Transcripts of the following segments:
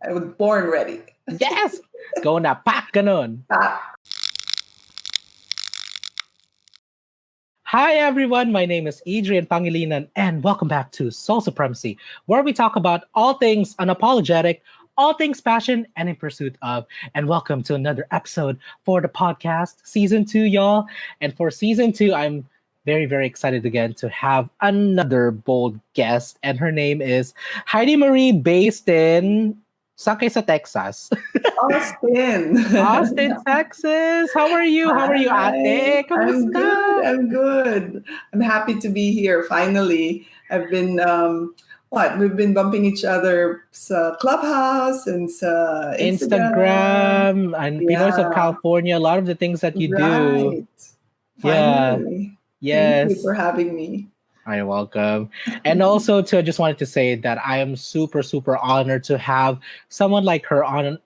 I was born ready. Yes! Go na, pak, ganon. Hi everyone, my name is Edrian Pangilinan and welcome back to Soul Supremacy, where we talk about all things unapologetic, all things passion and in pursuit of. And welcome to another episode for the podcast, Season 2, y'all. And for Season 2, I'm very, very excited again to have another bold guest. And her name is Heidi Marie, based in saan kayo sa Texas? Austin. Austin, Texas. How are you? How are you, Hi. ate? Kamusta? I'm good. I'm happy to be here finally. I've been we've been bumping each other sa Clubhouse and sa Instagram. Instagram and Pinoys of Yeah, California, a lot of the things that you do. right. Yeah, Finally. Thank you yes. for having me. You're welcome. And also to I just wanted to say that I am super, super honored to have someone like her on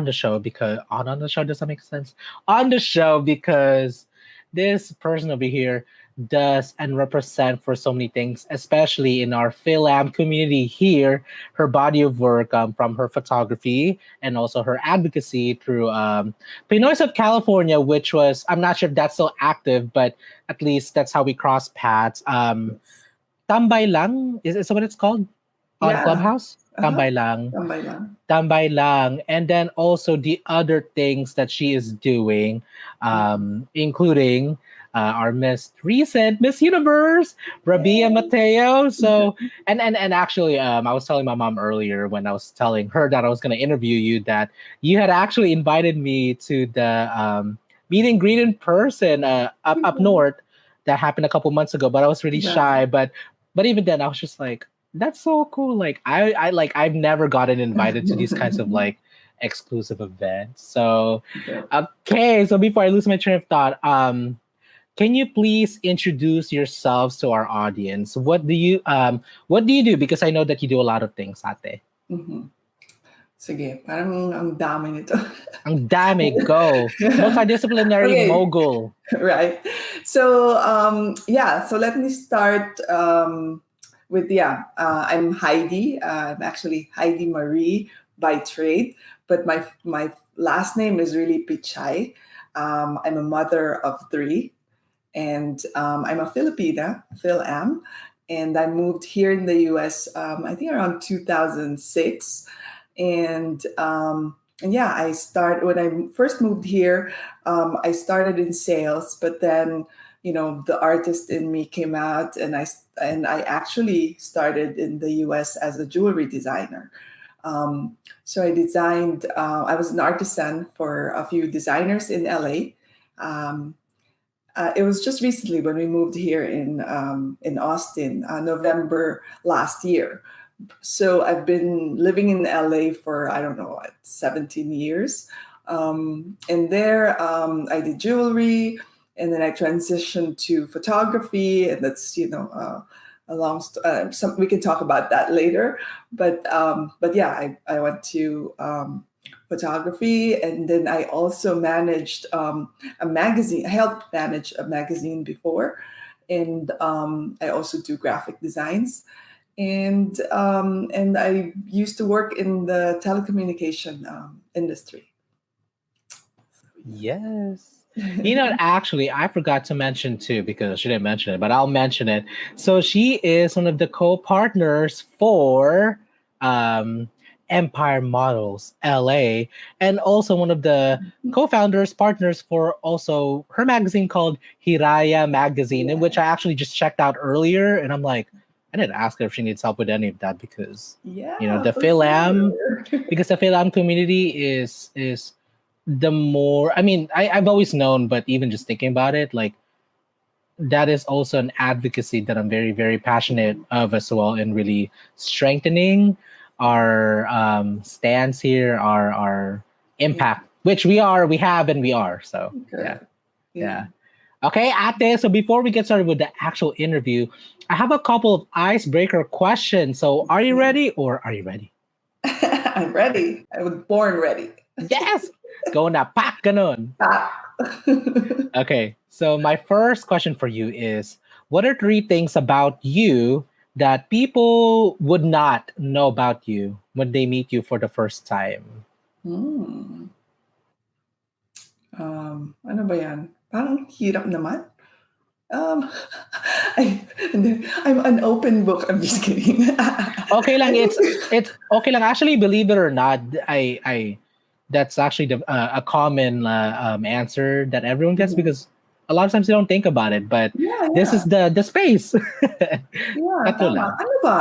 the show because on the show, does that make sense? On the show because this person over here does and represent for so many things, especially in our Fil-AM community here. Her body of work from her photography and also her advocacy through Pinoys of California, which was I'm not sure if that's still active, but at least that's how we cross paths. Tambay lang is that what it's called on Yeah. Clubhouse? Uh-huh. Tambay lang. Tambay lang. Tambay lang. And then also the other things that she is doing, including our recent Miss Universe, Rabiya Mateo. So and actually I was telling my mom earlier when I was telling her that I was gonna interview you that you had actually invited me to the meet and greet in person up north that happened a couple months ago, but I was really shy. Right. But even then I was just like, that's so cool. Like I like I've never gotten invited to these kinds of like exclusive events. So Okay. okay, so before I lose my train of thought, can you please introduce yourselves to our audience? What do you do? Because I know that you do a lot of things, ate. Mhm. Sige, parang ang dami nito. Ang dami, go. Multidisciplinary Okay, mogul. right. So so let me start with I'm Heidi. I'm actually Heidi Marie by trade, but my last name is really Pichay. I'm a mother of three, and I'm a Filipina, Phil-AM, and I moved here in the U.S. I think around 2006, and yeah, I start when I first moved here. I started in sales, but then the artist in me came out, and I actually started in the U.S. as a jewelry designer. So I designed. I was an artisan for a few designers in LA. Um, it was just recently when we moved here in Austin, November last year. So I've been living in LA for I don't know 17 years, and there I did jewelry, and then I transitioned to photography, and that's a long some we can talk about that later. But yeah, I went to photography, and then I also managed a magazine. I helped manage a magazine before, and I also do graphic designs, and I used to work in the telecommunication industry. Yes. You know, actually, I forgot to mention too because she didn't mention it, but I'll mention it. So she is one of the co-partners for um, Empire Models LA, and also one of the co-founders, partners for also her magazine called Hiraya Magazine, in which I actually just checked out earlier, and I'm like, I didn't ask her if she needs help with any of that because Yeah, the for Phil-Am, sure. because the Phil-Am community is the more I've always known, but even just thinking about it, like that is also an advocacy that I'm very, very passionate of as well in really strengthening our stance here, our Yeah, impact, which we have, and we are. So yeah, correct. Yeah. yeah. Okay, Ate. So before we get started with the actual interview, I have a couple of icebreaker questions. So are you ready or are you ready? I'm ready. I was born ready. Yes! Go na, pak, ganon. Ah. Okay, so my first question for you is what are three things about you that people would not know about you when they meet you for the first time? Hmm. Ano ba yan? Parang hirap naman. Um, I'm an open book. I'm just kidding. Okay lang, I think, it's okay lang. Actually, believe it or not, I that's actually a common answer that everyone gets because a lot of times they don't think about it. But yeah, this is yeah. the space. Yeah, Kato tama. lang. Ano ba?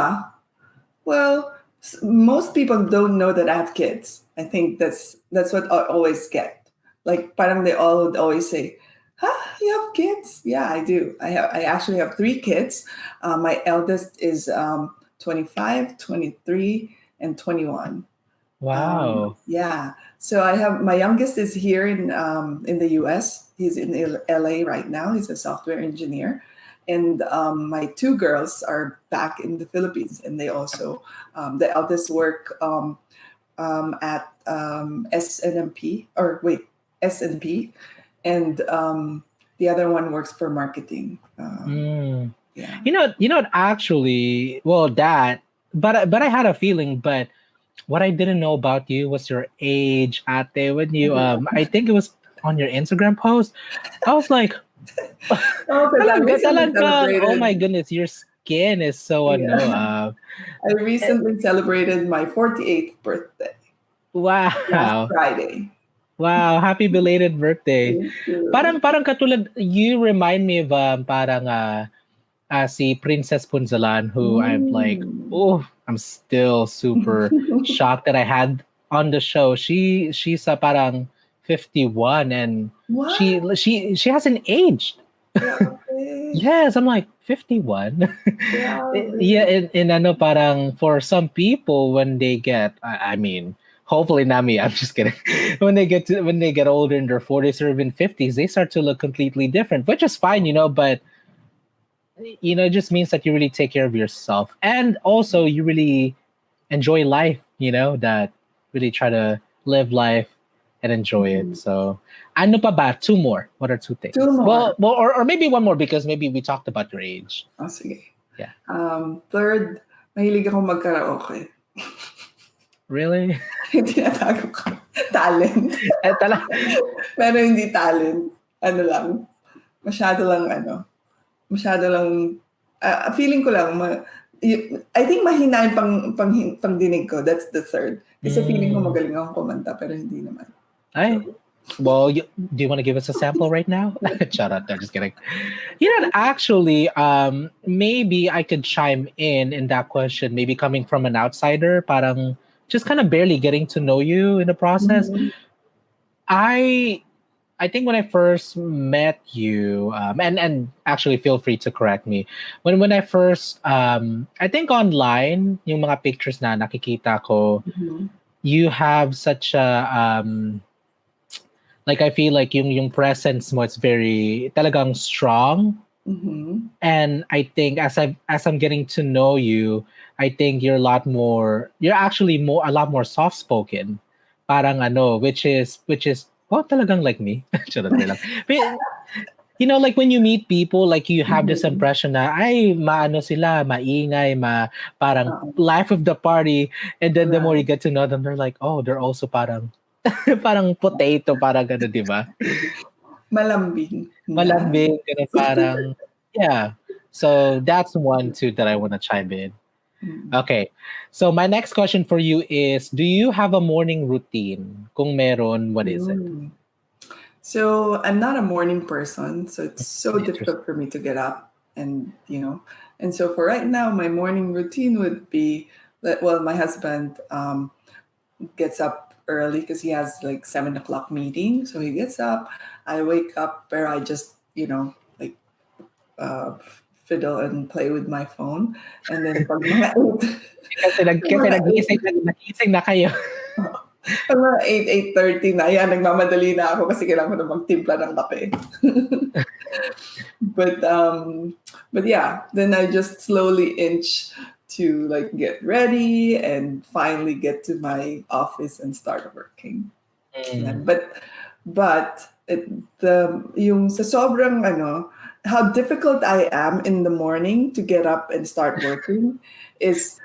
Well, most people don't know that I have kids. I think that's what I always get. Like, parang they all would always say, "Huh, you have kids?" Yeah, I do. I actually have three kids. My eldest is 25, 23, and 21. Wow. Yeah. So I have my youngest is here in the US. He's in LA right now. He's a software engineer, and my two girls are back in the Philippines, and they also the eldest work at SNMP or wait SNP, and the other one works for marketing. Mm. Yeah. You know, actually, well, but I had a feeling, but what I didn't know about you was your age at there when you I think it was on your Instagram post. I was like, Oh, because I recently talagang, oh my celebrated. goodness, your skin is so Yeah. I eh, recently celebrated my 48th birthday last wow. Friday. Wow, happy belated birthday. Thank you. Parang katulad you remind me of parang si Princess Punzalan who I've like Mm. I'm still super shocked that I had on the show. She's parang 51 and What? she hasn't aged. Grabe. Yes, I'm like 51. Yeah, Grabe. in ano parang for some people when they get I mean hopefully not me, I'm just kidding. When they get older in their 40s or even 50s, they start to look completely different, which is fine, but it just means that you really take care of yourself and also you really enjoy life, that really try to live life and enjoy it. Mhm. So, ano pa ba? Two more. What are two Two things? more. Well, or maybe one more because maybe we talked about your age. Oh, sige. Yeah. Third, mahilig akong mag-karaoke. Really? Hindi natago ko. Talent. Eh, tala- Pero hindi talent. Ano lang. Masyado lang ano. Masyado lang, feeling ko lang, I think mahina yung pangdinig ko. That's the third. Kasi feeling ko Mm. magaling akong kumanta, pero hindi naman. I So, well, do you want to give us a sample right now? Shut up! I'm just kidding. Actually, maybe I could chime in that question. Maybe coming from an outsider, parang just kind of barely getting to know you in the process. mhm, I I think when I first met you, and actually feel free to correct me. When I first, I think online, yung mga pictures na nakikita ko, mhm, you have such a like I feel like yung presence mo is very talagang strong. mhm, And I think as I'm getting to know you, I think you're actually more a lot more soft spoken. Parang ano, which is well talagang like me. Charot lang. But, like when you meet people, like you have this mhm. impression na ay maano sila, maingay, parang Oo, life of the party, and then the more you right. get to know them, they're like, oh, they're also parang parang potato, parang gano'n, di ba? Malambing. Yeah. Malambing, gano'n, parang, yeah. So that's one too that I want to chime in. Mm. Okay. So my next question for you is, do you have a morning routine? Kung meron, what is it? Mm. So I'm not a morning person, so it's so Interesting. difficult for me to get up and so for right now, my morning routine would be that well, my husband gets up early because he has like 7 o'clock meeting. So he gets up, I wake up where I just, like uh, fiddle and play with my phone. And then pag mga 8, pag Kasi mga nagising na kayo. 8:30 na, yan, nagmamadali na ako kasi kailangan ko na magtimpla ng kape. but but yeah, then I just slowly inch to like get ready and finally get to my office and start working. Yeah, Mm. but yung sa sobrang ano how difficult I am in the morning to get up and start working is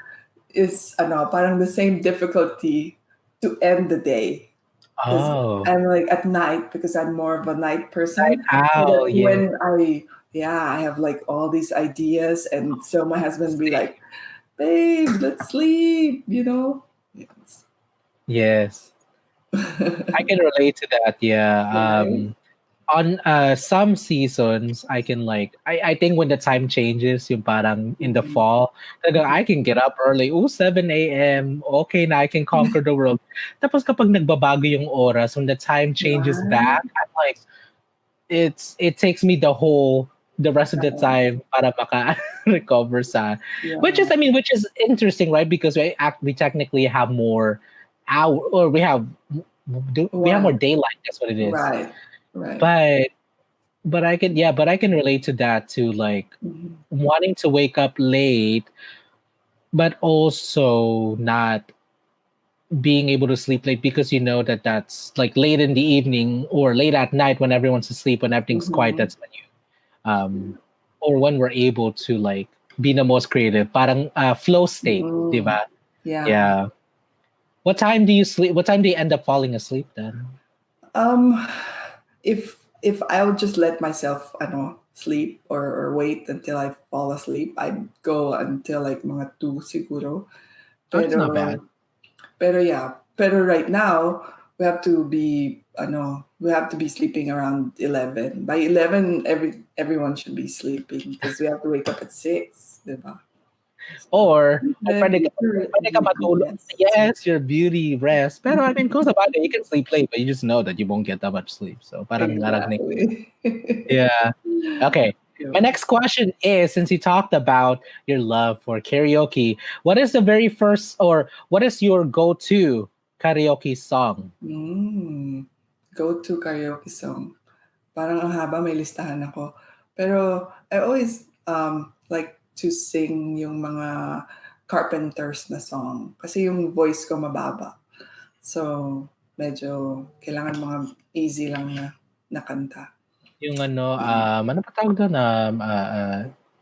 ano, parang the same difficulty to end the day. Because Oh, I'm like at night because I'm more of a night night person. So that owl. Yeah. when I have like all these ideas, and so my husband be like, "Babe, let's sleep," you know. Yes. Yes, I can relate to that. Yeah. Right? On some seasons, I can like I think when the time changes, yung parang in the Mhm. fall, talaga I can get up early. Oh, 7 a.m. Okay na, I can conquer the world. Tapos kapag nagbabago yung oras, when the time changes Right? back, I'm like, it takes me the rest of the time para maka recover sa, which Yeah. is, I mean, which is interesting, right? Because we technically have more hour, or we have more One. daylight. That's what it is. Right. Right. But but I can relate to that too, like Mhm. wanting to wake up late, but also not being able to sleep late because you know that that's like late in the evening or late at night when everyone's asleep, when everything's quiet. Mhm. That's when or when we're able to like be the most creative. Parang flow state, Mm. diba? Yeah. Yeah. What time do you sleep? What time do you end up falling asleep then? Um, if I'll just let myself, sleep or wait until I fall asleep, I'd go until like mga 2 siguro. Oh, that's not bad. Pero pero right now we have to be sleeping around 11. By 11 everyone should be sleeping because we have to wake up at 6, diba? So, Or then pwede ka, get your pwede ka beauty matulog. rest. Yes, your beauty rest. Pero I mean, kung sa bagay, you can sleep late, but you just know that you won't get that much sleep. So parang naragnig. Exactly. Yeah. Okay. My Yun. next question is, since you talked about your love for karaoke, what is the very first, or what is your go-to karaoke song? Mm. Go-to karaoke song. Parang ang haba, may listahan ako. Pero I always like to sing yung mga Carpenters na song. Kasi yung voice ko mababa. So, medyo kailangan mga easy lang na kanta. Yung ano pa tawag doon?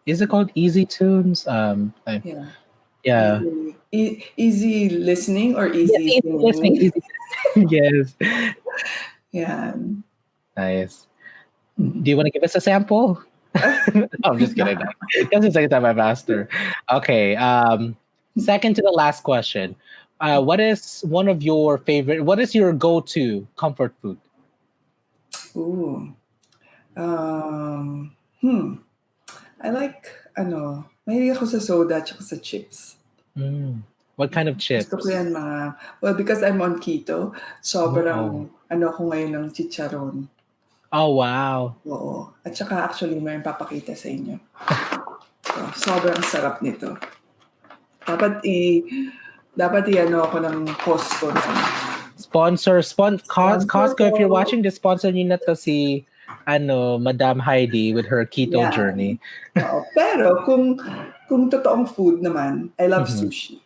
Is it called Easy Tunes? Yeah. Yeah. Easy listening or Yes, easy easy listening, singing. easy. Yes. Yeah. Nice. Do Mhm. you want to give us a sample? No, I'm just kidding. That's the second time I've asked her. Okay. Second to the last question. What is one of your favorite? What is your go-to comfort food? Ooh. Um, hmm. I like, mahilig ako sa soda at sa chips. Mm. What kind of Gusto ko yan chips? well, because I'm on keto, Oh. sobrang, ko ngayon ng chicharon. Oh wow. Oo. At saka actually, may papakita sa inyo. So, sobrang sarap nito. Dapat i, ako ng Costco na. Sponsor Costco. If you're ko. watching this, sponsor niyo na to si Madam Heidi with her keto Yan. journey. Oo. Pero kung totoong food naman, I love Mhm. sushi.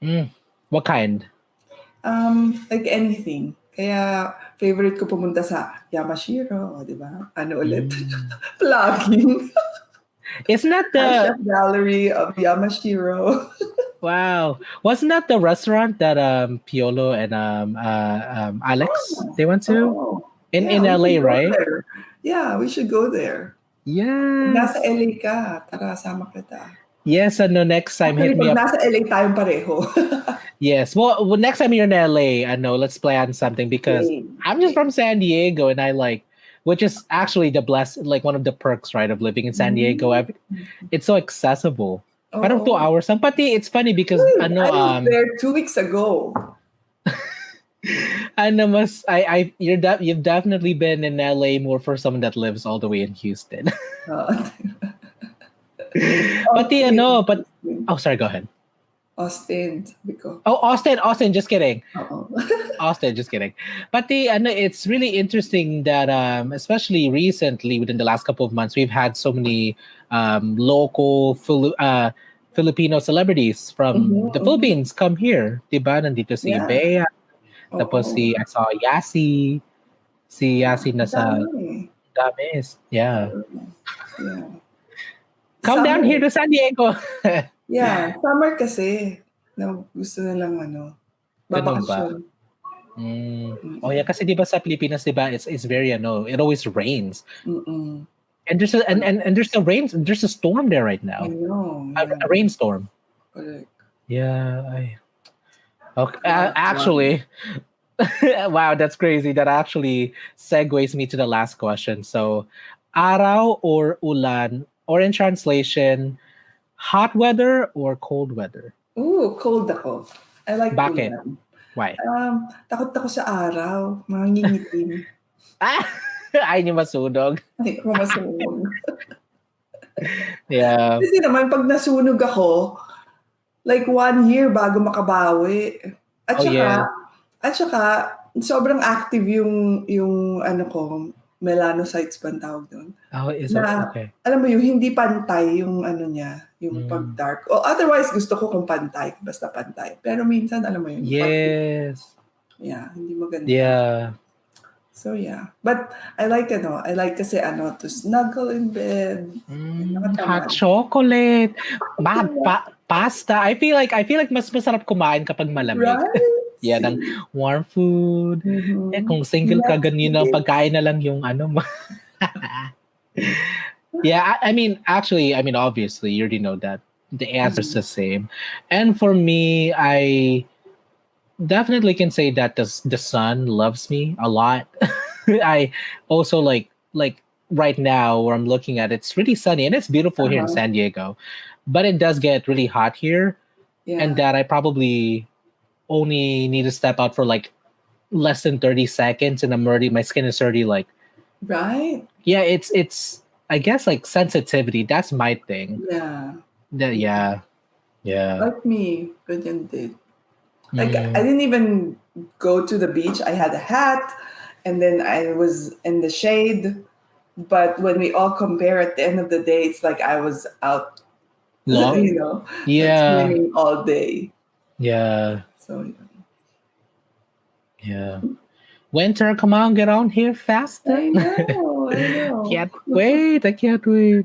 Mm. What kind? Like anything. Kaya favorite ko pumunta sa Yamashiro, di ba? Ano ulit? Mm. Plugging. Isn't that High the Chef Gallery of Yamashiro. Wow? Wasn't that the restaurant that Piolo and Alex they went to Oh, in yeah, we should LA, go right? there. Yeah, we should go there. Pag nasa Yes. LA ka, tara, sama kita. Yes, and no, next time Actually, hit me pag up. nasa LA tayong pareho. Yes. Well, next time you're in LA, I know let's plan something because Okay. I'm just from San Diego and I like, which is actually the bless like one of the perks, right, of living in San Diego. Mm. It's so accessible. Parang Oo. 2 hours. Ang pati, it's funny because Wait, I was there 2 weeks ago. you've definitely been in LA more for someone that lives all the way in Houston. Uh, But Austin. oh, sorry, go ahead. Austin, sabi ko. Oh, Austin, just kidding. Oo. Austin, just kidding. But it's really interesting that especially recently within the last couple of months we've had so many local Filipino celebrities from the Mhm. Philippines come here. Diba? Nandito si Yeah. Bea, tapos Oo. I saw si Yasi Ang nasa dami. Damis. Yeah. Yeah. Come down here Summer. to San Diego. Yeah, summer kasi. Na gusto nilang Ganun ba? babakasyon. Oh yeah, kasi 'di ba sa Pilipinas, 'di ba, it's very it always rains. Mm-mm. And there's a storm there right I now. know, A, yeah. a rainstorm. Correct. Yeah, okay. Wow. Actually, wow, that's crazy. That actually segues me to the last question. So, araw or ulan, or in translation, hot weather or cold weather? Ooh, cold ako. I like Bakit? ulan. Why? Takot ako sa araw. Mangingitim. Ah, ayaw niyo masunog. Ay, ko masunog. Yeah. Kasi naman, pag nasunog ako, like 1 year bago makabawi. At Oh saka, yeah. sobrang active yung ano ko, melanocytes ba ang tawag doon? Oh, it's Na, okay. alam mo yung hindi pantay yung ano niya, yung Mm. pag-dark. O otherwise, gusto ko kung pantay, basta pantay. Pero minsan, alam mo yun, yung pag, Yes. yeah, hindi maganda. Yeah. So yeah. But I like kasi to snuggle in bed. Hot Nakatamad. chocolate. Pasta. I feel like mas masarap kumain kapag malamig. Right? Yeah, ng See? warm food. Mm-hmm. Kung single ka, ganyan na pagkain na lang yung ano mo. Yeah, I mean, obviously, you already know that the answer's the same. And for me, I definitely can say that the sun loves me a lot. I also like right now where I'm looking at, it's really sunny and it's beautiful here in Uh-huh. San Diego, but it does get really hot here, and Yeah. that I probably only need to step out for like less than 30 seconds, and I'm already, my skin is already like, Right? yeah, it's I guess like sensitivity. That's my thing. Yeah. Yeah. Like me, ganyan din. Like I Mm. didn't even go to the beach. I had a hat and then I was in the shade. But when we all compare at the end of the day, it's like I was out, Long. like Yeah. swimming all day. Yeah. So Yeah. Winter, come on, get on here faster. I know, I know. Can't wait. I can't wait.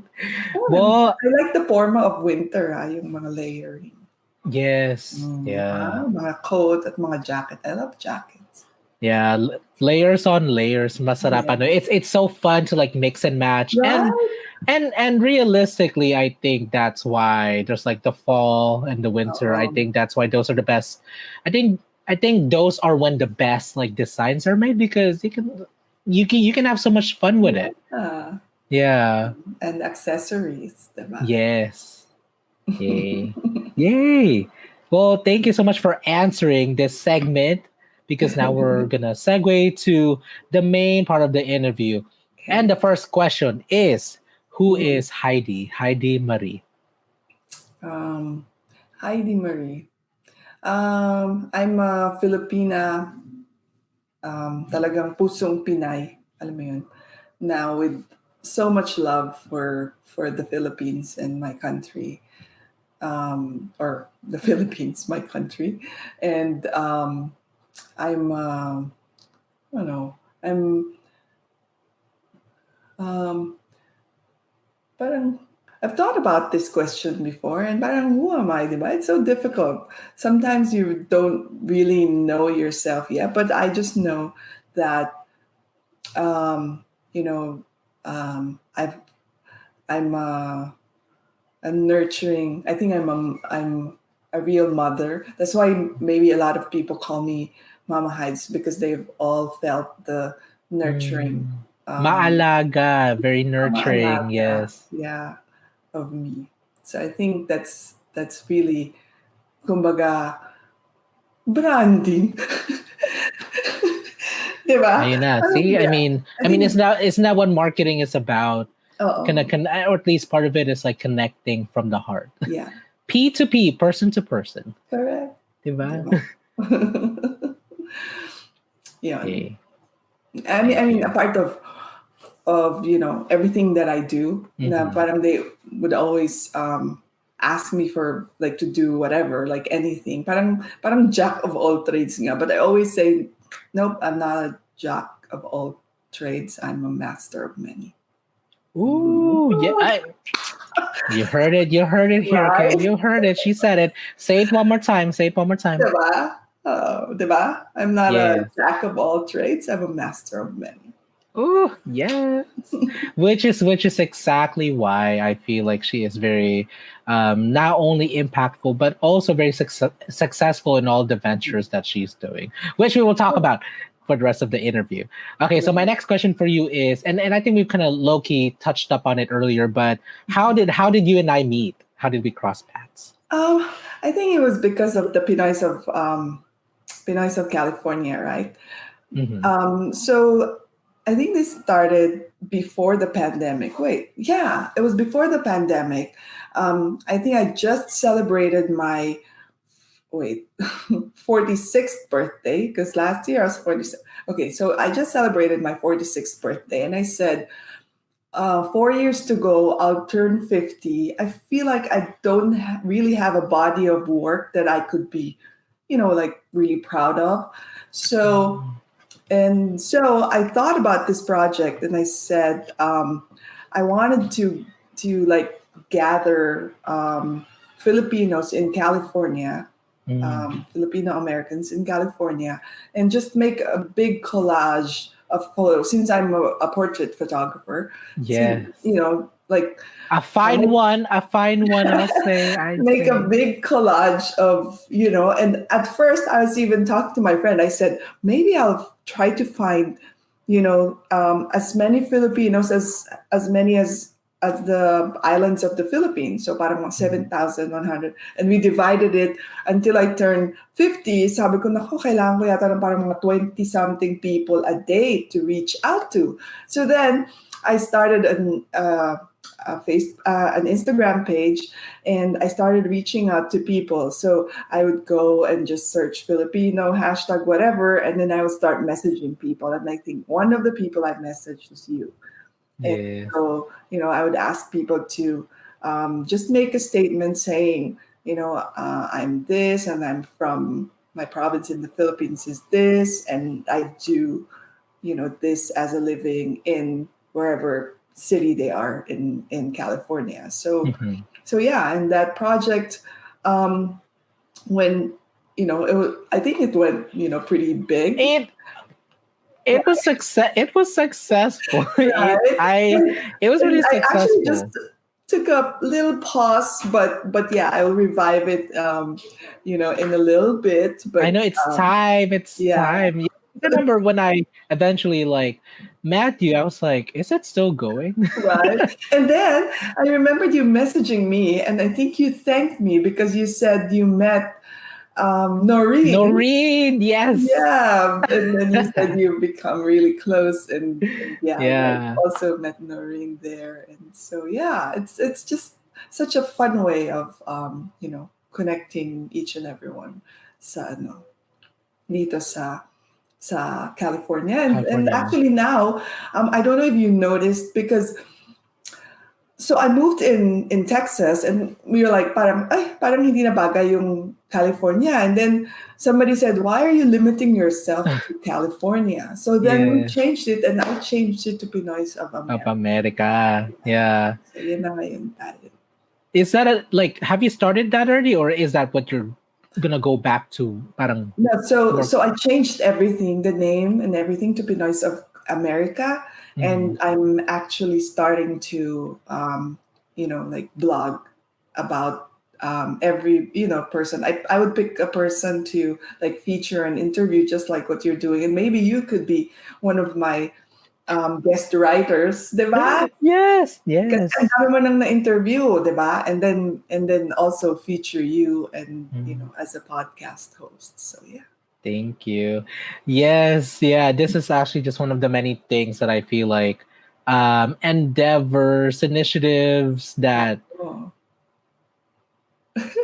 Fun. Well, I like the forma of winter, yung mga layering. yes. Yeah. Mga coat at mga jacket. I love jackets. Yeah. Layers on layers. Masarap. Yeah. Ano. It's so fun to like mix and match. Right? And realistically, I think that's why there's like the fall and the winter. I Oo. think that's why those are the best. I think those are when the best like designs are made, because you can have so much fun with it. Yeah. Yeah. And accessories, diba? Yes. Yay. Yay. Well, thank you so much for answering this segment, because now we're gonna segue to the main part of the interview. And the first question is, who is Heidi? Heidi Marie. Heidi Marie. I'm a Filipina, talagang pusong Pinay. Alam mo yun? Now with so much love for the Philippines and my country, or the Philippines, my country, and I'm I don't know, I'm parang I've thought about this question before, and parang who am I, diba? It's so difficult. Sometimes you don't really know yourself yet, but I just know that um, you know I've I'm I'm nurturing. I think I'm a real mother. That's why maybe a lot of people call me Mama Hides, because they've all felt the nurturing, Maalaga, very nurturing. maalaga, Yes. yeah, of me. So I think that's really, kumbaga, branding. Diba? Ayun na. Parang, See, I yeah. mean, I I mean, think, isn't that what marketing is about? oo, Or at least part of it is like connecting from the heart. yeah, P to P, person to person. correct. Diba? Diba? Yeah. Okay. I mean, a part of everything that I do. Na Mhm. parang they would always ask me for like to do whatever, like anything. Parang jack of all trades nga. But I always say, nope, I'm not a jack of all trades, I'm a master of many. Ooh, yeah. You heard it. You heard it here. Okay, Right? you heard it. She said it. Say it one more time. Say it one more time. Diba? Diba? I'm not a Yes. jack of all trades. I'm a master of many. Ooh, yes. Which is exactly why I feel like she is very not only impactful but also very successful in all the ventures that she's doing, which we will talk about for the rest of the interview. Okay, so my next question for you is, and I think we've kind of low key touched up on it earlier, but how did you and I meet? How did we cross paths? Um, I think it was because of the Pinoys of California, right? Hmm. So I think this started before the pandemic. Wait, yeah, it was before the pandemic. I think I just celebrated my 46th birthday because last year I was 46. Okay, so I just celebrated my 46th birthday, and I said, 4 years to go, I'll turn 50. I feel like I don't really have a body of work that I could be, like really proud of. So I thought about this project, and I said, I wanted to like gather Filipinos in California, Mm. Filipino Americans in California, and just make a big collage of photos. Since I'm a portrait photographer, see, Yes. like A fine one. A fine one. I'd make a say. big collage of, and at first I was even talking to my friend. I said, maybe I'll try to find, as many Filipinos as many as the islands of the Philippines. So parang mga Mhm. 7,100. And we divided it until I turned 50. Sabi ko, naku, kailangan ko yata ng parang mga 20-something people a day to reach out to. So then I started an Instagram page, and I started reaching out to people. So I would go and just search Filipino hashtag whatever, and then I would start messaging people. And I think one of the people I messaged was you. And Yes. so, I would ask people to just make a statement saying, I'm this, and I'm from my province in the Philippines is this, and I do, this as a living in wherever city they are in California. So, Mhm. yeah, and that project, when I think it went, pretty big, It it was success. It was successful. It right? I And, it was really I actually just successful. took a little pause, but yeah, I will revive it, in a little bit. I But know it's time. It's yeah, time. I remember when I eventually like met you, I was like, "Is it still going?" right. And then I remembered you messaging me, and I think you thanked me because you said you met Noreen. Noreen, yes. Yeah, and then you said you become really close, and yeah, and I Yeah. also met Noreen there, and so yeah, it's just such a fun way of connecting each and everyone sa dito sa California, and California. actually now, I don't know if you noticed because so I moved in Texas, and we were like, parang hindi na bagay yung California. And then somebody said, why are you limiting yourself to California? So then we Yeah. changed it, and I changed it to Pinoys of Of America. America. Yeah. So yun na ngayon tayo. Is that have you started that already, or is that what you're gonna go back to? Parang No, so more. so I changed everything, the name and everything to Pinoys of America, Mhm. and I'm actually starting to like blog about every person. I would pick a person to like feature and interview just like what you're doing, and maybe you could be one of my guest writers, 'di ba? Yes, Kasi ang yes. dami mo nang na-interview, 'di ba? And then also feature you and Mhm. as a podcast host. So yeah. Thank you. Yes, yeah. This is actually just one of the many things that I feel like endeavors, initiatives that Oh,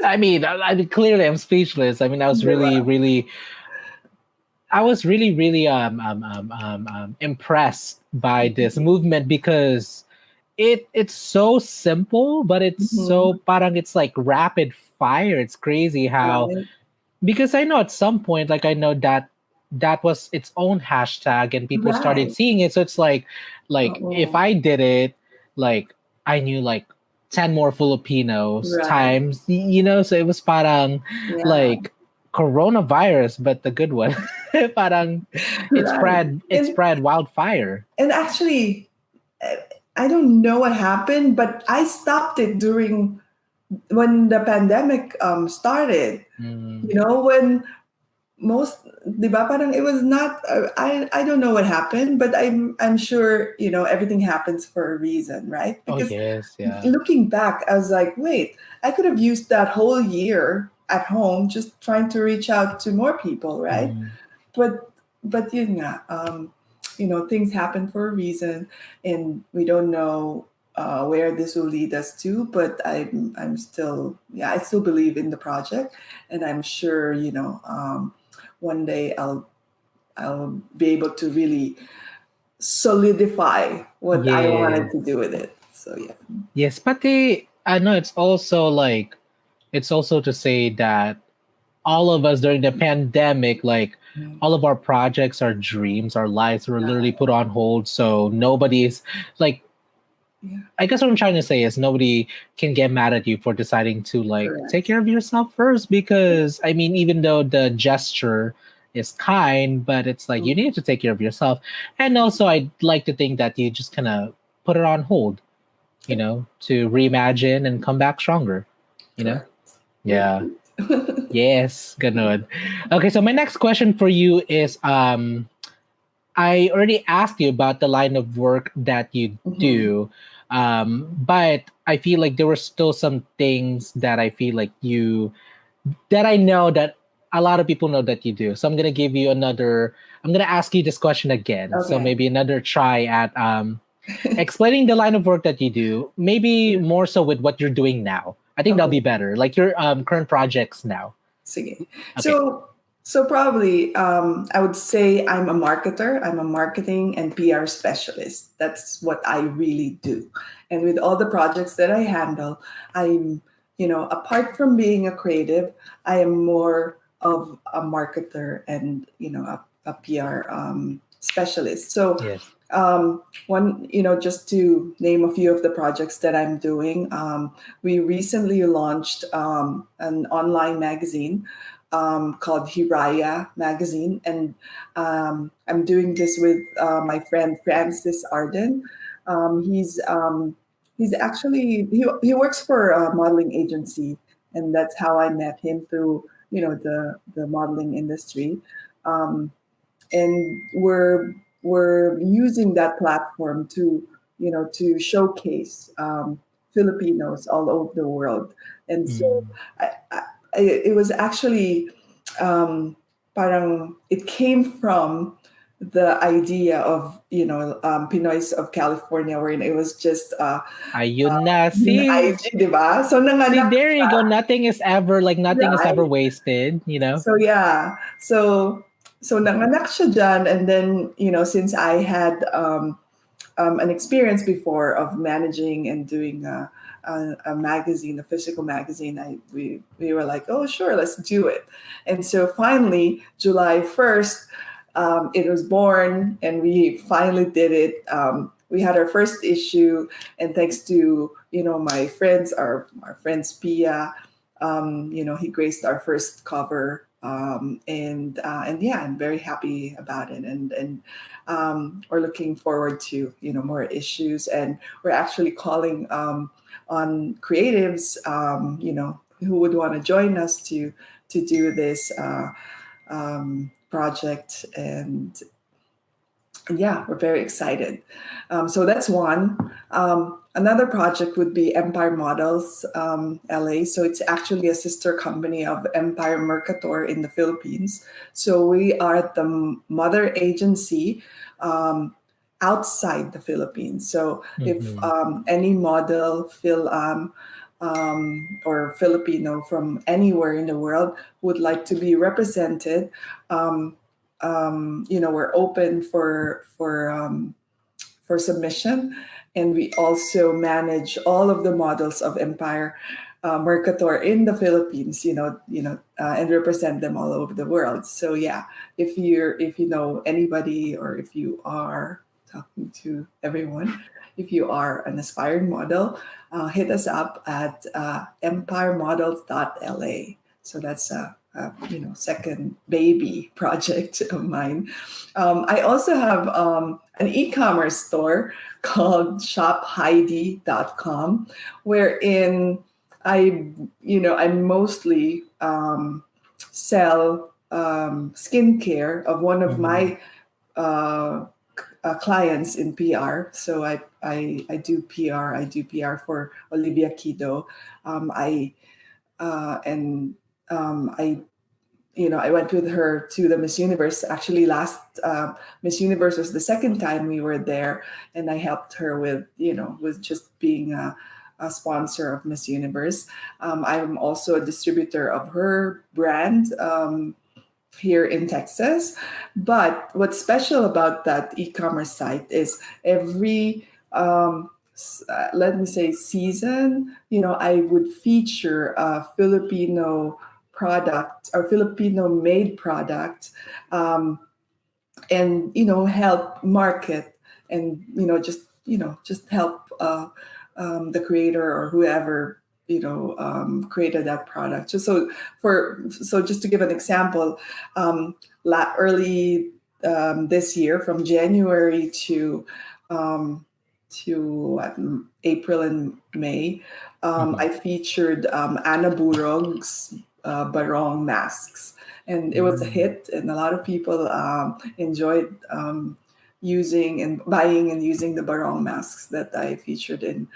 I mean, clearly I'm speechless. I mean, I was 'di ba? really, really I was really, really impressed by this movement because it's so simple, but it's Mhm. so parang it's like rapid fire. It's crazy how Right. because I know at some point, like I know that that was its own hashtag and people started Right. seeing it. So it's like if Oh, I did it, like I knew like 10 more Filipinos right. times, so it was parang Yeah. like coronavirus, but the good one. Parang Right. it spread wildfire. And actually, uh, I don't know what happened, but I stopped it during when the pandemic started. Mm. When most, di ba, parang it was not. I don't know what happened, but I'm sure everything happens for a reason, right? Oh Because yes, yeah. looking back, I was like, wait, I could have used that whole year at home just trying to reach out to more people, right? Mm. but yun nga, things happen for a reason, and we don't know where this will lead us to. But I'm still, yeah, I still believe in the project, and I'm sure one day I'll be able to really solidify what I wanted to Yes. do with it. So yeah. Yes, but I know it's also like it's also to say that all of us during the pandemic, like Mm. all of our projects, our dreams, our lives were literally put on hold. So nobody's like, Yeah, I guess what I'm trying to say is nobody can get mad at you for deciding to like take correct. care of yourself first. Because I mean, even though the gesture is kind, but it's like you Mm, need to take care of yourself. And also, I'd like to think that you just kind of put it on hold, to reimagine and come back stronger, you know? correct. Yeah. Repeat. Yes, ganun. Okay, so my next question for you is I already asked you about the line of work that you Mhm. do. But I feel like there were still some things that I feel like that I know that a lot of people know that you do. So I'm gonna ask you this question again. So Okay. maybe another try at explaining the line of work that you do, maybe more so with what you're doing now. I think that'll be Okay. better. Like your current projects now. Sige. Okay. So probably I would say I'm a marketer. I'm a marketing and PR specialist. That's what I really do. And with all the projects that I handle, I'm, apart from being a creative, I am more of a marketer and, a PR specialist. So Yes. one, just to name a few of the projects that I'm doing, we recently launched an online magazine called Hiraya magazine, and I'm doing this with my friend Francis Arden. He's actually he works for a modeling agency, and that's how I met him through the modeling industry. Um, and we're using that platform to showcase Filipinos all over the world. And so Mm. it was actually parang it came from the idea of Pinoys of California, wherein it was just Ayun na. yung See, IG, di ba? So see, nanganak there you siya, go. Nothing is ever right? wasted. So yeah, so nanganak siya dyan, and then since I had an experience before of managing and doing a magazine, a physical magazine, we were like, oh sure, let's do it. And so finally, July 1st, it was born, and we finally did it. We had our first issue, and thanks to my friends, our friends Pia, he graced our first cover, and yeah, I'm very happy about it, and we're looking forward to more issues, and we're actually calling on creatives, who would want to join us to do this project, and yeah, we're very excited. So that's one. Another project would be Empire Models LA. So it's actually a sister company of Empire Mercator in the Philippines. So we are the mother agency outside the Philippines. So if Mhm. any model, or Filipino from anywhere in the world would like to be represented, we're open for submission, and we also manage all of the models of Empire Mercator in the Philippines, and represent them all over the world. So yeah, if you know anybody, or if you are talking to everyone, if you are an aspiring model, hit us up at empiremodels.la. So that's a second baby project of mine. I also have an e-commerce store called shophydee.com, wherein I mostly sell skincare of one of Mhm. my uh, clients in PR. So I do PR. I do PR for Olivia Kido. I and I I went with her to the Miss Universe. Actually, last Miss Universe was the second time we were there, and I helped her with just being a sponsor of Miss Universe. I'm also a distributor of her brand here in Texas. But what's special about that e-commerce site is every let me say season, I would feature a Filipino product or Filipino made product, and help market, and just help the creator or whoever created that product. So just to give an example, early this year, from January to April and May, Mhm. I featured Anna Burog's barong masks, and it was a Mm. hit, and a lot of people enjoyed using and buying and using the barong masks that I featured in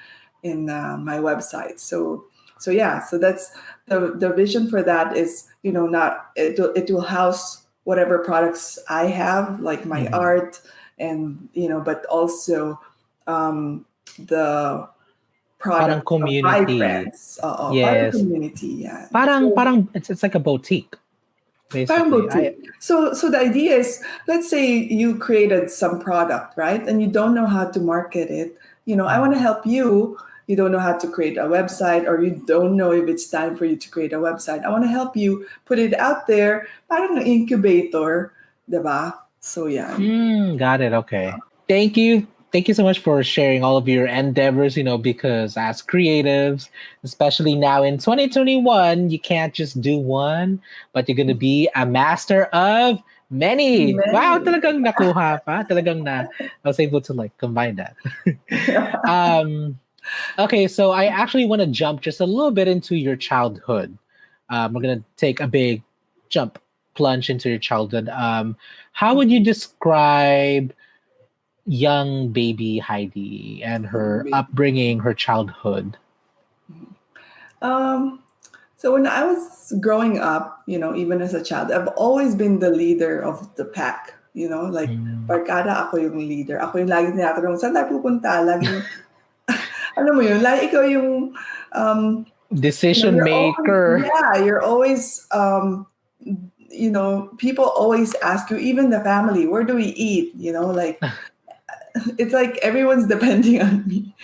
my website. So yeah, so that's the vision for that is, not it will house whatever products I have, like my Mhm. art, and but also the Parang products of my community. friends. Para Yes. community, yeah. Parang So parang it's like a boutique parang basically. I boutique. So the idea is, let's say you created some product, right? And you don't know how to market it. I want Mhm. to help you. You don't know how to create a website, or you don't know if it's time for you to create a website. I want to help you put it out there. Parang an incubator, diba? So yeah. Got it. Okay. Thank you. Thank you so much for sharing all of your endeavors, because as creatives, especially now in 2021, you can't just do one, but you're going to be a master of many. Wow, Many. talagang nakuha pa. Talagang I was able to like combine that. um, okay, so I actually want to jump just a little bit into your childhood. We're going to take a big jump, plunge into your childhood. How would you describe young baby Heidi and her upbringing, her childhood? Um, so when I was growing up, even as a child, I've always been the leader of the pack. Like, Mm. barkada, ako yung leader. Ako yung lagi tinatanong, saan tayo pupunta? Laging, alam mo yun, like ikaw yung, um, Decision you're always, maker. yeah, you're always, people always ask you, even the family, where do we eat? Like, it's like everyone's depending on me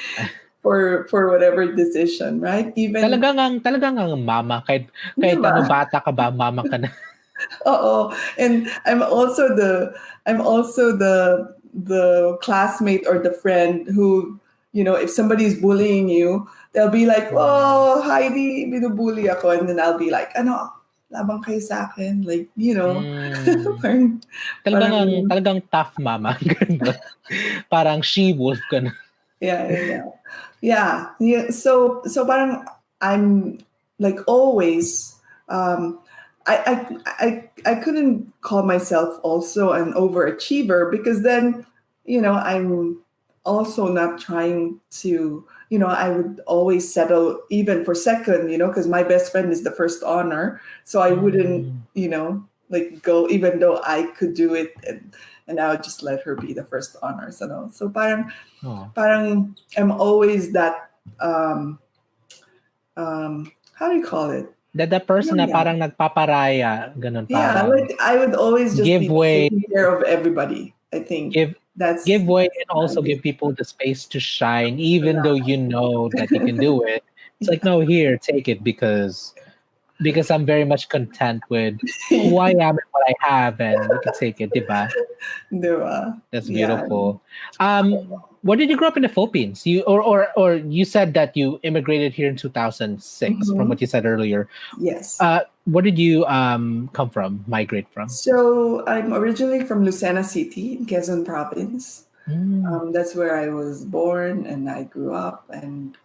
for whatever decision, right? Even, Talagang ang mama kahit diba? bata ka ba mama ka na. Oh, and I'm also the classmate or the friend who, if somebody's bullying you, they'll be like, Mm. "Oh, Heidi, binubully ako," and then I'll be like, "Ano, labang kayo sa akin," like, Mm. parang, parang, Talagang tough mama ganun. Parang she wolf ka na. yeah, yeah, yeah. Yeah. So parang I'm like always I couldn't call myself also an overachiever, because then I'm also not trying to, I would always settle even for second, because my best friend is the first honor, so I wouldn't, Mm. like go, even though I could do it, and I would just let her be the first honor. So Oh. parang I'm always that how do you call it? The person na Yeah, parang nagpaparaya, ganun yeah. parang Like I would always just give be way, taking care of everybody. I think give that's give way and my also big give people the space to shine even though yeah. you know that you can do it It's like, no, here, take it because I'm very much content with who I am and what I have, and you can take it, diba? Diba? That's Yeah. beautiful. Where did you grow up in the Philippines? You or you said that you immigrated here in 2006, from Mhm. what you said earlier. Yes. Where did you come from? Migrate from? So I'm originally from Lucena City in Quezon Province. Mm. That's where I was born and I grew up. And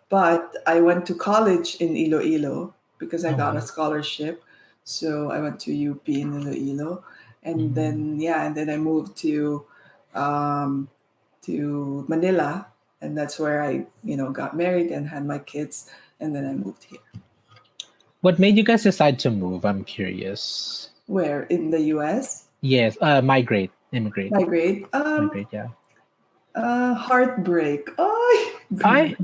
but I went to college in Iloilo because I Oh got a wow. scholarship. So I went to UP in Iloilo, and Mm. then yeah, and then I moved um, to Manila, and that's where I got married and had my kids, and then I moved here. What made you guys decide to move? I'm curious. Where in the U.S. Yes, migrate, immigrate, Migrate. migrate. Yeah. Heartbreak. Oh, Ay,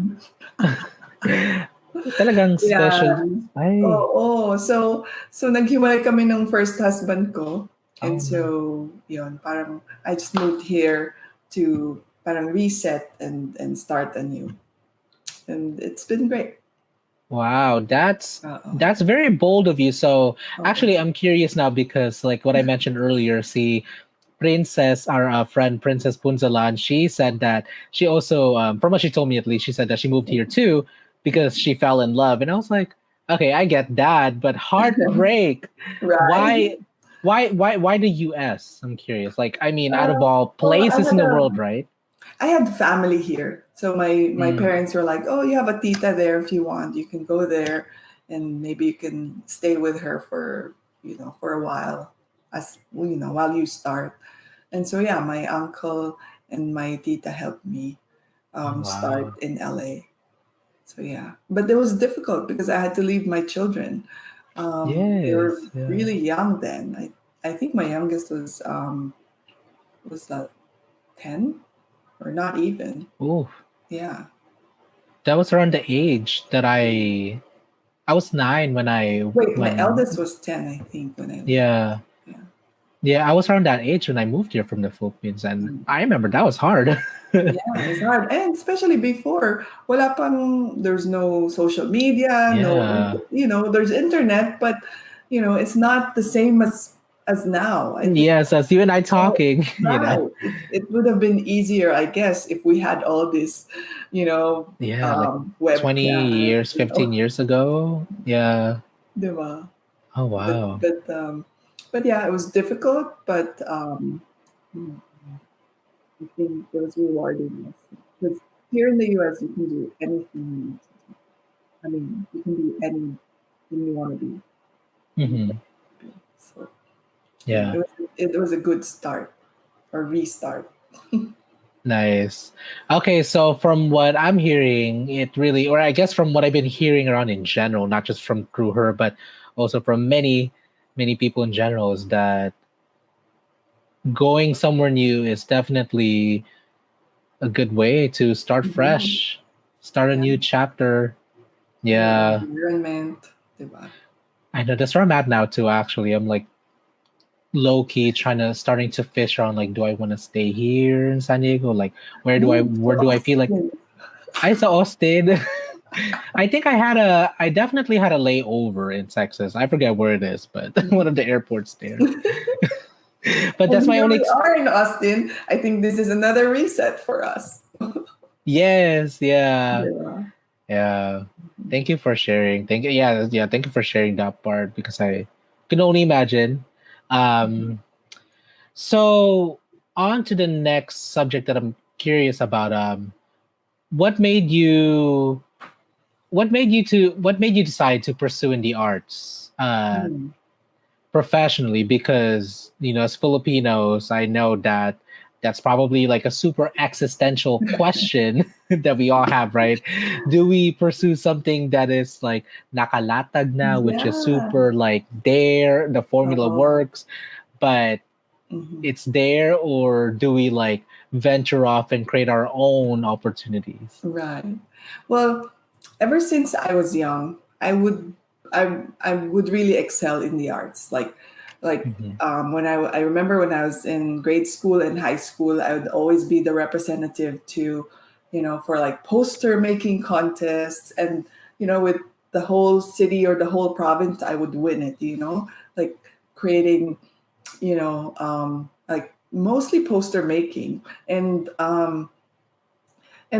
talagang yeah. special. Ay, Oo. So naghiwalay kami ng first husband ko. And oh no. so, yun, parang I just moved here to parang reset and start anew. And it's been great. Wow, Oo. that's very bold of you. So Oo. actually, I'm curious now because, like what I mentioned earlier, see, Princess, our friend Princess Punzalan, she said that she also, from what she told me at least, she said that she moved here too because she fell in love, and I was like, okay, I get that, but heartbreak, Right. why, why the U.S.? I'm curious. Like, I mean, out of Uh, all well, places in the world, right? I had family here. So my Mm, parents were like, "Oh, you have a tita there if you want. You can go there and maybe you can stay with her for, for a while while you start." And so yeah, my uncle and my tita helped me oh start wow. in LA. So yeah. But it was difficult because I had to leave my children. They were Yes. Yeah. really young then. I think my youngest was that 10 or not even. Oh, Yeah. that was around the age that I was 9 when Wait, my when eldest was 10, I think, when I left. yeah. Yeah. Yeah, I was around that age when I moved here from the Philippines, and Mm. I remember that was hard. Yeah, it's hard. And especially before, there's no social media, Yeah. there's internet, but, it's not the same as now. I think, Yes, as you and I talking, right. It would have been easier, I guess, if we had all this, Yeah, like 20 webcam, years, 15 years ago. Yeah. diba? Oh, But, wow. but, um, but yeah, it was difficult, but, I think it was rewarding because here in the US, you can do anything you want. I mean, you can be anything you want to be. And Hmm. so, yeah, Yeah, it was a good start or restart. nice. Okay, so from what I'm hearing, it really, or I guess from what I've been hearing around in general, not just from through her, but also from many, many people in general, is that going somewhere new is definitely a good way to start Mhm. fresh, start a Yeah, new chapter. new Yeah, environment, diba? I know that's where I'm at now too. Actually, I'm like low key starting to fish around. Like, do I want to stay here in San Diego? Like, where So do I feel like Austin. I saw Austin? I definitely had a layover in Texas. I forget where it is, but one of the airports there. But And that's my here only. we are in Austin. I think this is another reset for us. Yes, yeah. Yeah. Yeah. Thank you for sharing. Thank you. Yeah, yeah. Thank you for sharing that part because I can only imagine. Um, so on to the next subject that I'm curious about. What made you what made you decide to pursue in the arts Mm. professionally? Because as Filipinos, I know that that's probably like a super existential question that we all have, right? Do we pursue something that is like nakalatag na, which is Yeah. super like there, the formula Oh. works, but Mhm. it's there, or do we like venture off and create our own opportunities? Right. Well, ever since I was young, I would really excel in the arts. Like Mhm. when I remember when I was in grade school and high school, I would always be the representative to for like poster making contests, and with the whole city or the whole province, I would win it. Like creating, like mostly poster making, and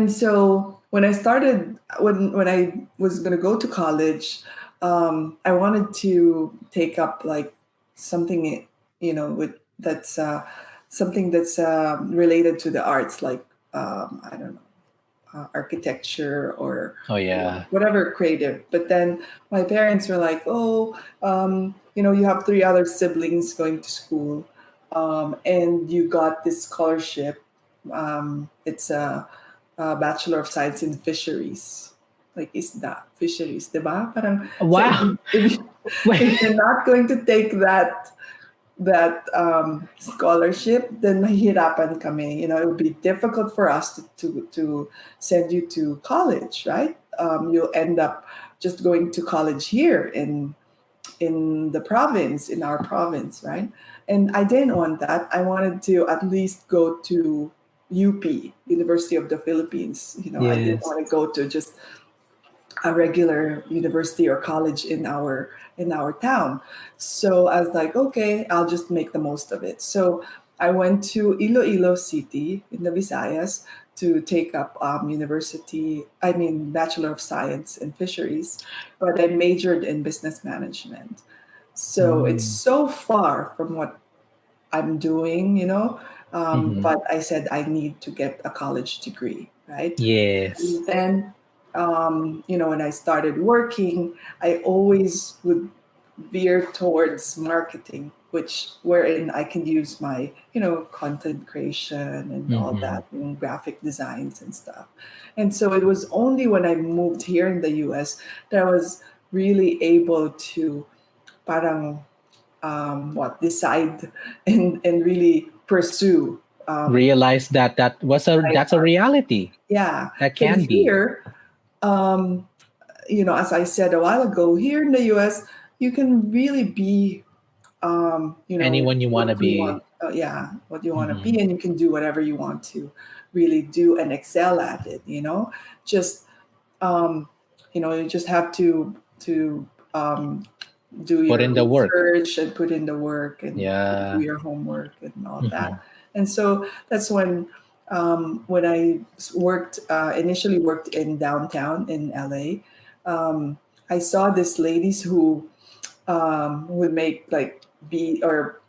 so when I started, when I was going to go to college, I wanted to take up like something, with that's something that's related to the arts, like I don't know, architecture or Oh yeah. whatever creative. But then my parents were like, "Oh, you have three other siblings going to school, and you got this scholarship. It's a Bachelor of Science in Fisheries." Like, is that fisheries, diba? Parang, so Wow. if Wait. you're not going to take that scholarship, then mahirapan kami. It would be difficult for us to send you to college, right? You'll end up just going to college here in the province, in our province, right? And I didn't want that. I wanted to at least go to UP, University of the Philippines. I didn't Yes. want to go to just a regular university or college in our town. So I was like, okay, I'll just make the most of it. So I went to Iloilo City in the Visayas to take up Bachelor of Science in Fisheries, but I majored in business management. So it's Mm. so far from what I'm doing, Hmm. but I said I need to get a college degree, right? Yes. And then, when I started working, I always would veer towards marketing, wherein I can use my, content creation and all Hmm. that, graphic designs and stuff. And so it was only when I moved here in the US that I was really able to parang decide and really pursue Realize that fine that's a art. reality Yeah, that can because be. here, um, as I said a while ago, here in the US, you can really be, Anyone you want to what you be. want. Yeah, what you want to Hmm. be, and you can do whatever you want to really do and excel at it. Just you just have to um, do Put your in the work. research and put in the work and do Yeah. your homework and all that. Hmm. And so that's when I initially worked in downtown in LA. I saw these ladies who would make like bead or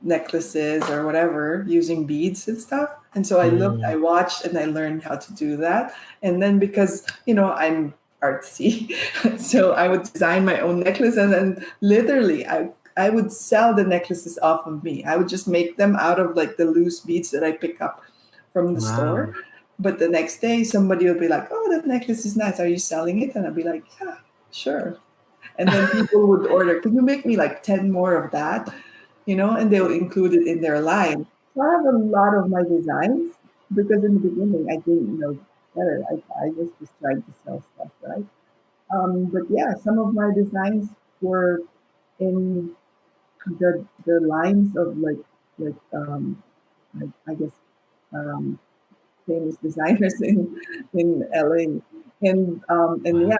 necklaces or whatever using beads and stuff. And so I Mm. watched, and I learned how to do that. And then because I'm artsy, so I would design my own necklace, and then literally I would sell the necklaces off of me. I would just make them out of like the loose beads that I pick up from the store. Wow. But the next day, somebody would be like, "Oh, that necklace is nice. Are you selling it?" And I'd be like, "Yeah, sure." And then people would order, "Can you make me like 10 more of that?" And they'll include it in their line. So I have a lot of my designs because in the beginning I didn't know better. I was just trying to sell stuff, right? But yeah, some of my designs were in the lines of like I guess um, famous designers in LA, and Wow. yeah,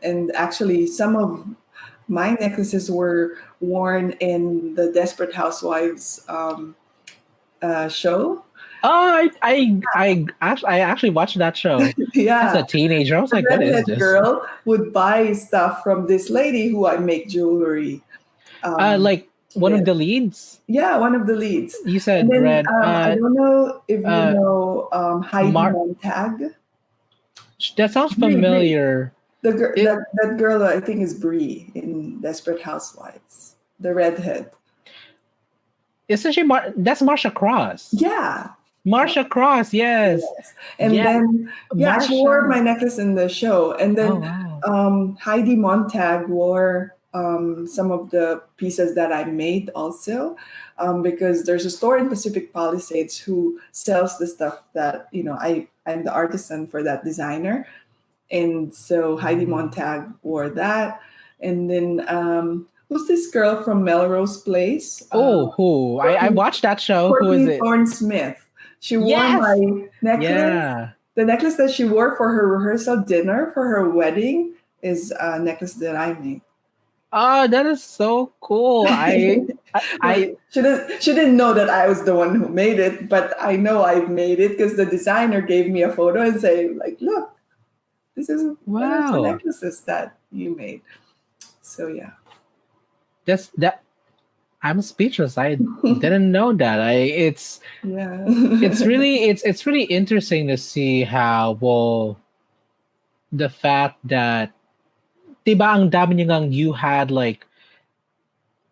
and actually some of my necklaces were worn in the Desperate Housewives show. Oh, I actually watched that show as Yeah, a teenager. I was the like, what is redhead this? girl would buy stuff from this lady who I make jewelry Like one of with. the leads. Yeah, one of the leads. You And said then red. I don't know if you Uh, know Heidi Mar. Montag. That sounds Brie. familiar. That It that girl I think is Brie in Desperate Housewives. The redhead. essentially that's Marsha Cross. Yeah. Marsha Cross. Yes. Yes. And Yeah. then yeah, she wore Marsha. my necklace in the show. And Oh then wow. Heidi Montag wore some of the pieces that I made also, because there's a store in Pacific Palisades who sells the stuff that I'm the artisan for that designer. And so Heidi Mm. Montag wore that. And then who's this girl from Melrose Place? Oh, who? I Courtney, watched that show. Who is Courtney it? Thorne Smith. She wore Yes. my necklace Yeah. The necklace that she wore for her rehearsal dinner for her wedding is a necklace that I made. Oh, that is so cool. I Right. She didn't know that I was the one who made it, but I know I've made it because the designer gave me a photo and say, like, look, this is one of the wow. necklaces that you made. So yeah. Just that I'm speechless. I didn't know that. Yeah. It's really interesting to see how well the fact that diba ang dami niyo ngang you had like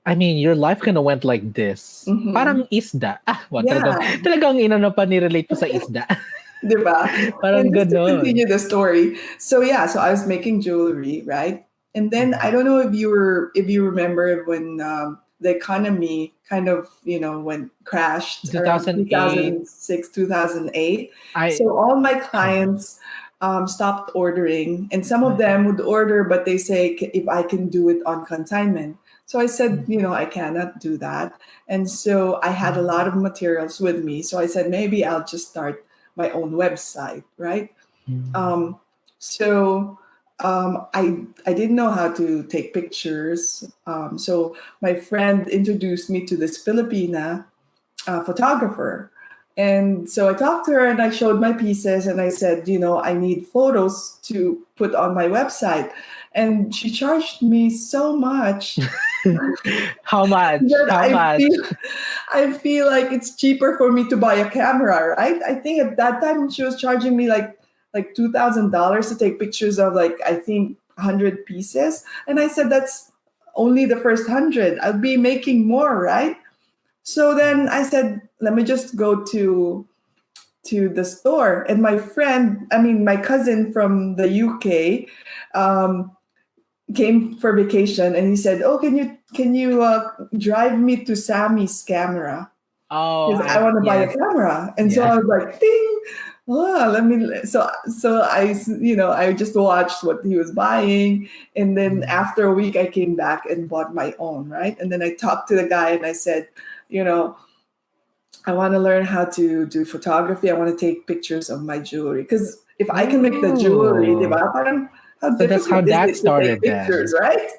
I mean your life kind of went like this. Hmm. Parang isda. Ah, what Yeah. talagang inano pa ni-relate pa sa isda. Diba? Parang And just to ganon. continue the story, so yeah, so I was making jewelry, right? And then I Mhm. don't know if you remember when the economy kind of went crashed around 2008 2006 2008. I So all my uh-huh. clients stopped ordering, and some of Mhm. them would order, but they say if I can do it on consignment. So I said, Mhm. I cannot do that. And so I had a lot of materials with me. So I said maybe I'll just start my own website, right? Mhm. Um, so I didn't know how to take pictures. So my friend introduced me to this Filipina photographer. And so I talked to her and I showed my pieces and I said, I need photos to put on my website. And she charged me so much How much? that How much? I feel like it's cheaper for me to buy a camera, right? I think at that time she was charging me like $2,000 to take pictures of like I think 100 pieces, and I said that's only the first 100. I'll be making more, right? So then I said, let me just go to the store, and my cousin from the UK. Um, Came for vacation and he said, "Oh, can you drive me to Sammy's camera Oh, because I I want to buy a yes. camera." And so Yeah. I was like, "Ding! Oh, let me." So I just watched what he was buying, and then Mhm. after a week, I came back and bought my own, right? And then I talked to the guy and I said, you know, I want to learn how to do photography. I want to take pictures of my jewelry because if I can make the jewelry, Oh. diba, parang how So that's how difficult is that it to take started pictures, then. right?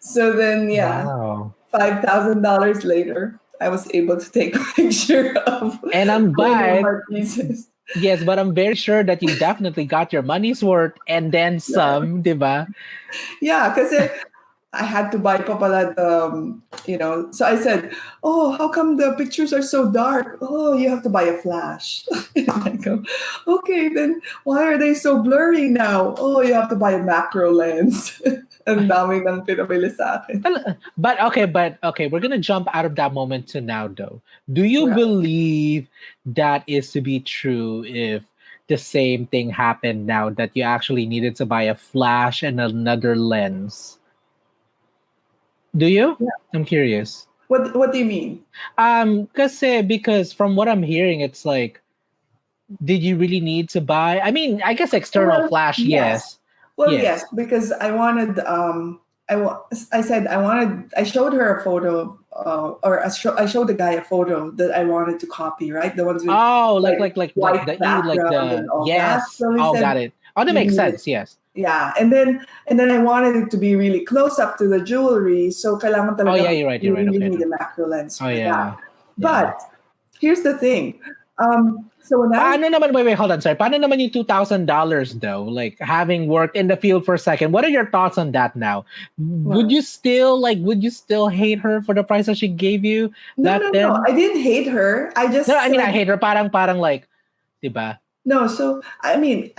So then, yeah, Wow. $5,000 later, I was able to take a picture of And I'm one of but my pieces. yes, but I'm very sure that you definitely got your money's worth and then Yeah, some, diba? yeah, because I had to buy papala so I said, "Oh, how come the pictures are so dark? Oh, you have to buy a flash." And I go, "Okay, then why are they so blurry now? Oh, you have to buy a macro lens." Ang dami ng pinabili sa akin. But okay, we're gonna jump out of that moment to now though. Do you Right. believe that is to be true if the same thing happened now that you actually needed to buy a flash and another lens? Do you? Yeah. I'm curious. What do you mean? Because from what I'm hearing, it's like, did you really need to buy? I mean, I guess external Well, flash, yes. yes, Well, yes, yes. because I wanted. I said I wanted. I showed her a photo, I showed the guy a photo that I wanted to copy. Right, the ones with Oh, like like white the e like background and the all that. yes. So he Oh, said got it. Oh, that you makes needed. sense. Yes. Yeah, and then I wanted it to be really close up to the jewelry. So kailangan Oh, yeah. talaga You're right. You're you right. really Okay. need No. a macro lens Oh, for that. yeah. Yeah. But here's the thing. So when I was Paano naman, wait, hold on, sorry. Paano naman yung $2,000 though? Like having worked in the field for a second, what are your thoughts on that now? well, Would you still hate her for the price that she gave you no, back no, no. then? I didn't hate her. I No, just I mean I said hate her. Parang like, diba? no. So I mean,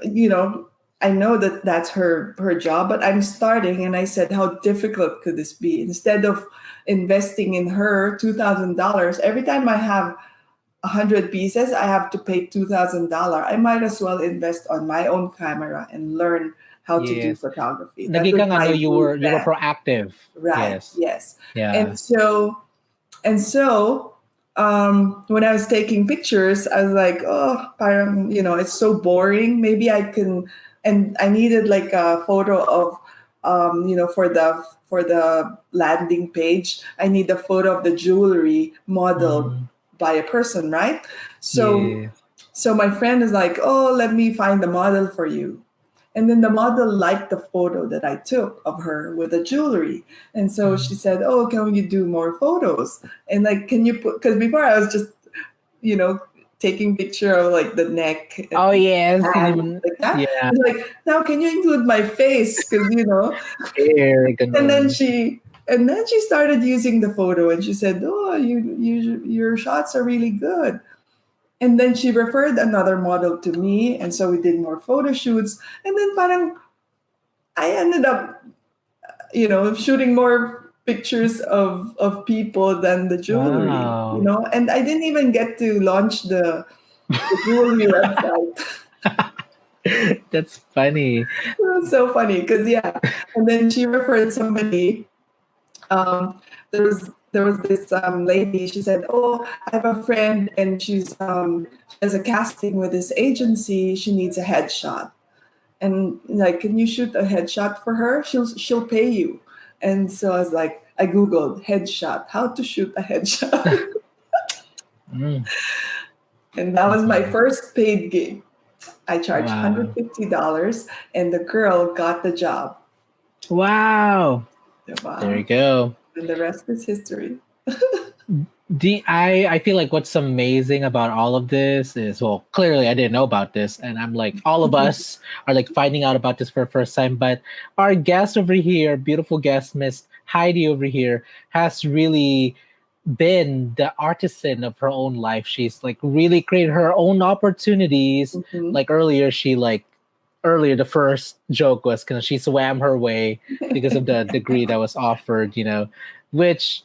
you know, I know that that's her job, but I'm starting, and I said, how difficult could this be? Instead of investing in her $2,000 every time I have 100 pieces, I have to pay $2,000. I might as well invest on my own camera and learn how to do Yes. photography. That was Naging ano, my new you were plan. proactive. Right. Yes. Yes. Yeah. And so when I was taking pictures, I was like, oh, parang, it's so boring. Maybe I can, and I needed like a photo of, for the landing page, I need a photo of the jewelry modeled Mm, by a person, right? So yeah. So my friend is like, "Oh, let me find the model for you." And then the model liked the photo that I took of her with the jewelry. And so she Mm. said, "Oh, can you do more photos? And like, can you put, because before I was just, you know, taking picture of like the neck Oh and yes, hindi hand mo, like that. yeah, And like, now can you include my face? Because, hair, and then ganun. she started using the photo and she said, "Oh, your shots are really good." And then she referred another model to me, and so we did more photo shoots. And then parang I ended up, shooting more pictures of people than the jewelry, Wow. and I didn't even get to launch the jewelry website. That's funny. It was so funny because yeah, and then she referred somebody. Um, there was this lady. She said, "Oh, I have a friend, and she has a casting with this agency. She needs a headshot, and like, can you shoot a headshot for her? She'll pay you." And so I was like, I googled headshot, how to shoot a headshot, Mm. and that was my Mhm. first paid gig. I charged Wow. $150, and the girl got the job. Wow. There you Wow, go. and the rest is history. I feel like what's amazing about all of this is, well, clearly I didn't know about this, and I'm like, all of us are like finding out about this for the first time. But our guest over here, beautiful guest Miss Heidi over here, has really been the artisan of her own life. She's like really created her own opportunities. Mhm. Like earlier the first joke was because she swam her way because of the degree that was offered, which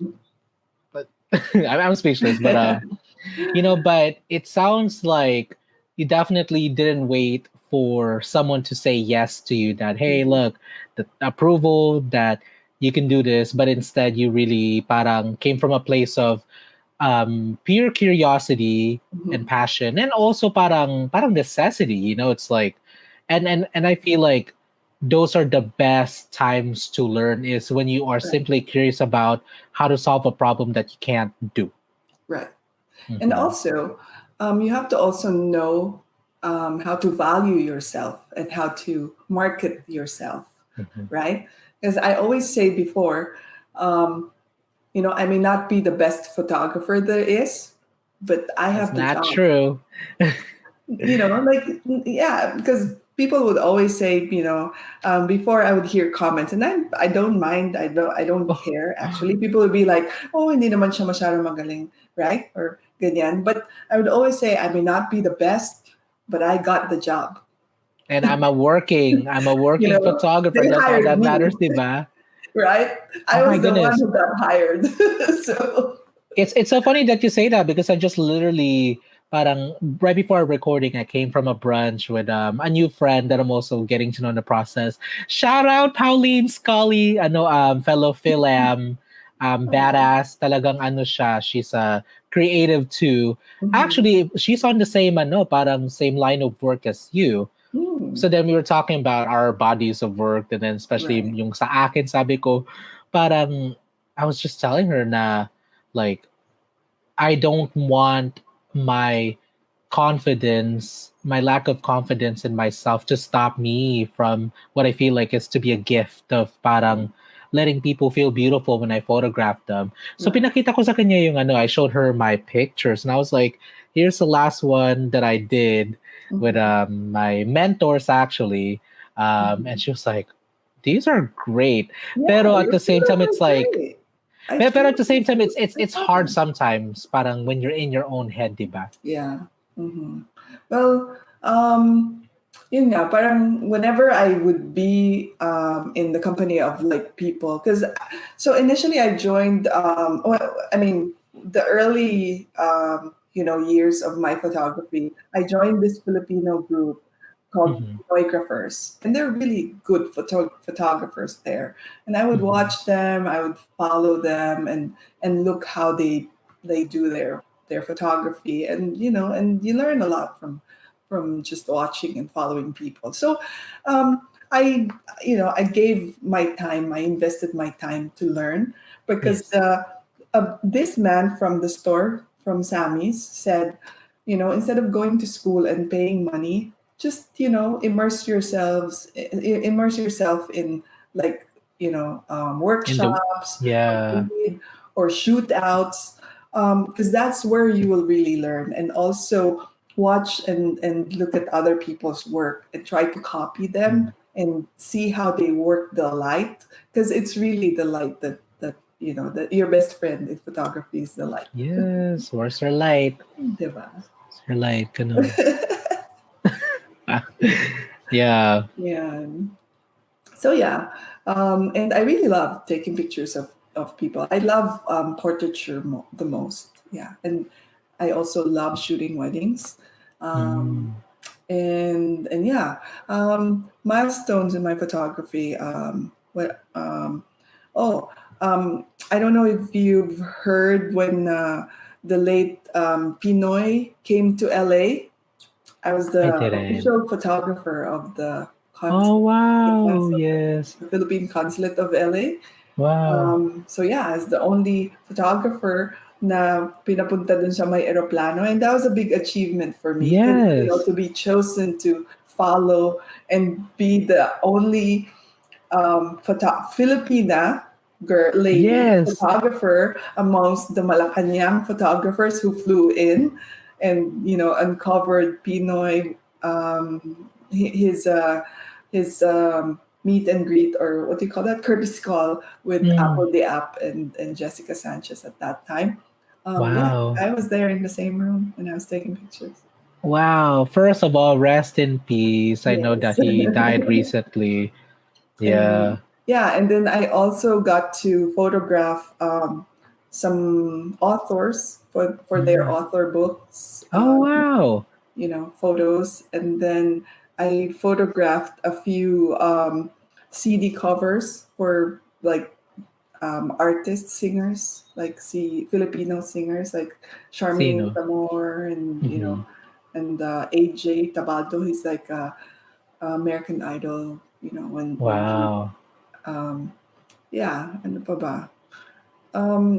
but I'm speechless. But but it sounds like you definitely didn't wait for someone to say yes to you that, hey, look, the approval that you can do this, but instead you really parang came from a place of pure curiosity and Mhm. passion, and also parang necessity. It's like, and I feel like those are the best times to learn is when you are Right, simply curious about how to solve a problem that you can't do. right. And Mhm. also, you have to also know how to value yourself and how to market yourself, Mhm. right? Because I always say before, um, I may not be the best photographer there is, but I That's have the not job. true. Like, yeah, because people would always say, before I would hear comments, and I don't mind, I don't care actually. People would be like, "Oh, hindi naman siya masyadong magaling," right? Or ganyan. But I would always say, I may not be the best, but I got the job. And I'm a working photographer. They That's all hired that matters, me, diba? right? Oh I my was the one goodness. who got hired. So, It's so funny that you say that because I just literally parang right before recording I came from a brunch with a new friend that I'm also getting to know in the process. Shout out Pauline Scully, fellow Phil-AM, oh, badass. Talagang ano siya, she's a creative too. mhm. Actually, she's on the same parang same line of work as you. Hmm, So then we were talking about our bodies of work, and then especially right. yung sa akin sabi ko parang I was just telling her na like I don't want my my lack of confidence in myself to stop me from what I feel like is to be a gift of parang letting people feel beautiful when I photograph them. So Right. pinakita ko sa kanya yung I showed her my pictures and I was like, here's the last one that I did with Mhm. my mentors actually. And Mhm. she was like, these are great. Yeah, Pero at your the same time, photos it's are like, great. I pero saw at the same time, them. I it's saw hard them. sometimes. Parang when you're in your own head, diba? Yeah. Hmm. Well, yun nga, parang whenever I would be in the company of like people, because so initially I joined, well, I mean, the early, years of my photography, I joined this Filipino group called Mm-hmm. Photographers, and they're really good photographers there. And I would Mm-hmm. watch them, I would follow them, and look how they do their photography, and you learn a lot from just watching and following people. So I gave my time, I invested my time to learn because Yes. this man from the store from Sammy's said, instead of going to school and paying money, just immerse yourself in, like, In the workshops or yeah. read or shootouts, because that's where you will really learn. And also watch and look at other people's work and try to copy them Mm. and see how they work the light, because it's really the light that your best friend in photography is the light. Yes, where's her light? Diba? Where's her light? Ganun. Yeah. Yeah. So yeah, and I really love taking pictures of people. I love portraiture the most. Yeah, and I also love shooting weddings. Um, Mm. and yeah, milestones in my photography. Oh, I don't know if you've heard when the late Pinoy came to LA. I was I the didn't. official photographer of the Oh wow, consulate, yes. the Philippine consulate of LA. Wow. So yeah, as the only photographer na pinapunta dun sa may aeroplano, and that was a big achievement for me because Yes. to be chosen to follow and be the only Filipina girl lady Yes. photographer amongst the Malacanang photographers who flew in and uncovered Pinoy, his meet and greet, or what do you call that, courtesy call with Mm. Apple the App and Jessica Sanchez at that time. Yeah, Wow. I was there in the same room and I was taking pictures. Wow. First of all, rest in peace. I know Yes. that he died recently. And Yeah. yeah, and then I also got to photograph some authors for their Mm. author books, Oh wow. photos, and then I photographed a few CD covers for, like, artists, singers, like Filipino singers like Charmaine Sino? Tamor, and Mhm. AJ Tabado. He's like American Idol. When he Wow. yeah, ano pa ba?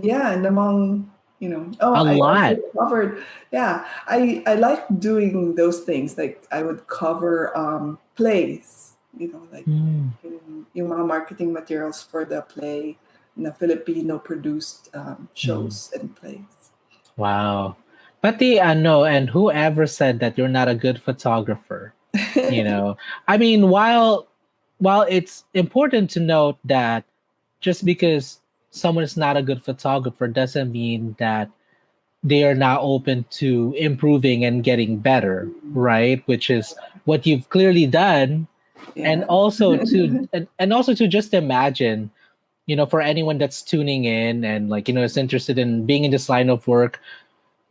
Yeah, and among, A I also lot. covered, yeah, I like doing those things. Like, I would cover plays, like Mm. yung mga marketing materials for the play, na Filipino produced Mm. shows and plays. Wow. Pati ano, and whoever said that you're not a good photographer, you know. I mean, while it's important to note that just because someone is not a good photographer doesn't mean that they are not open to improving and getting better, right? Which is what you've clearly done. And Yeah. also and also to just imagine, for anyone that's tuning in and, like, is interested in being in this line of work,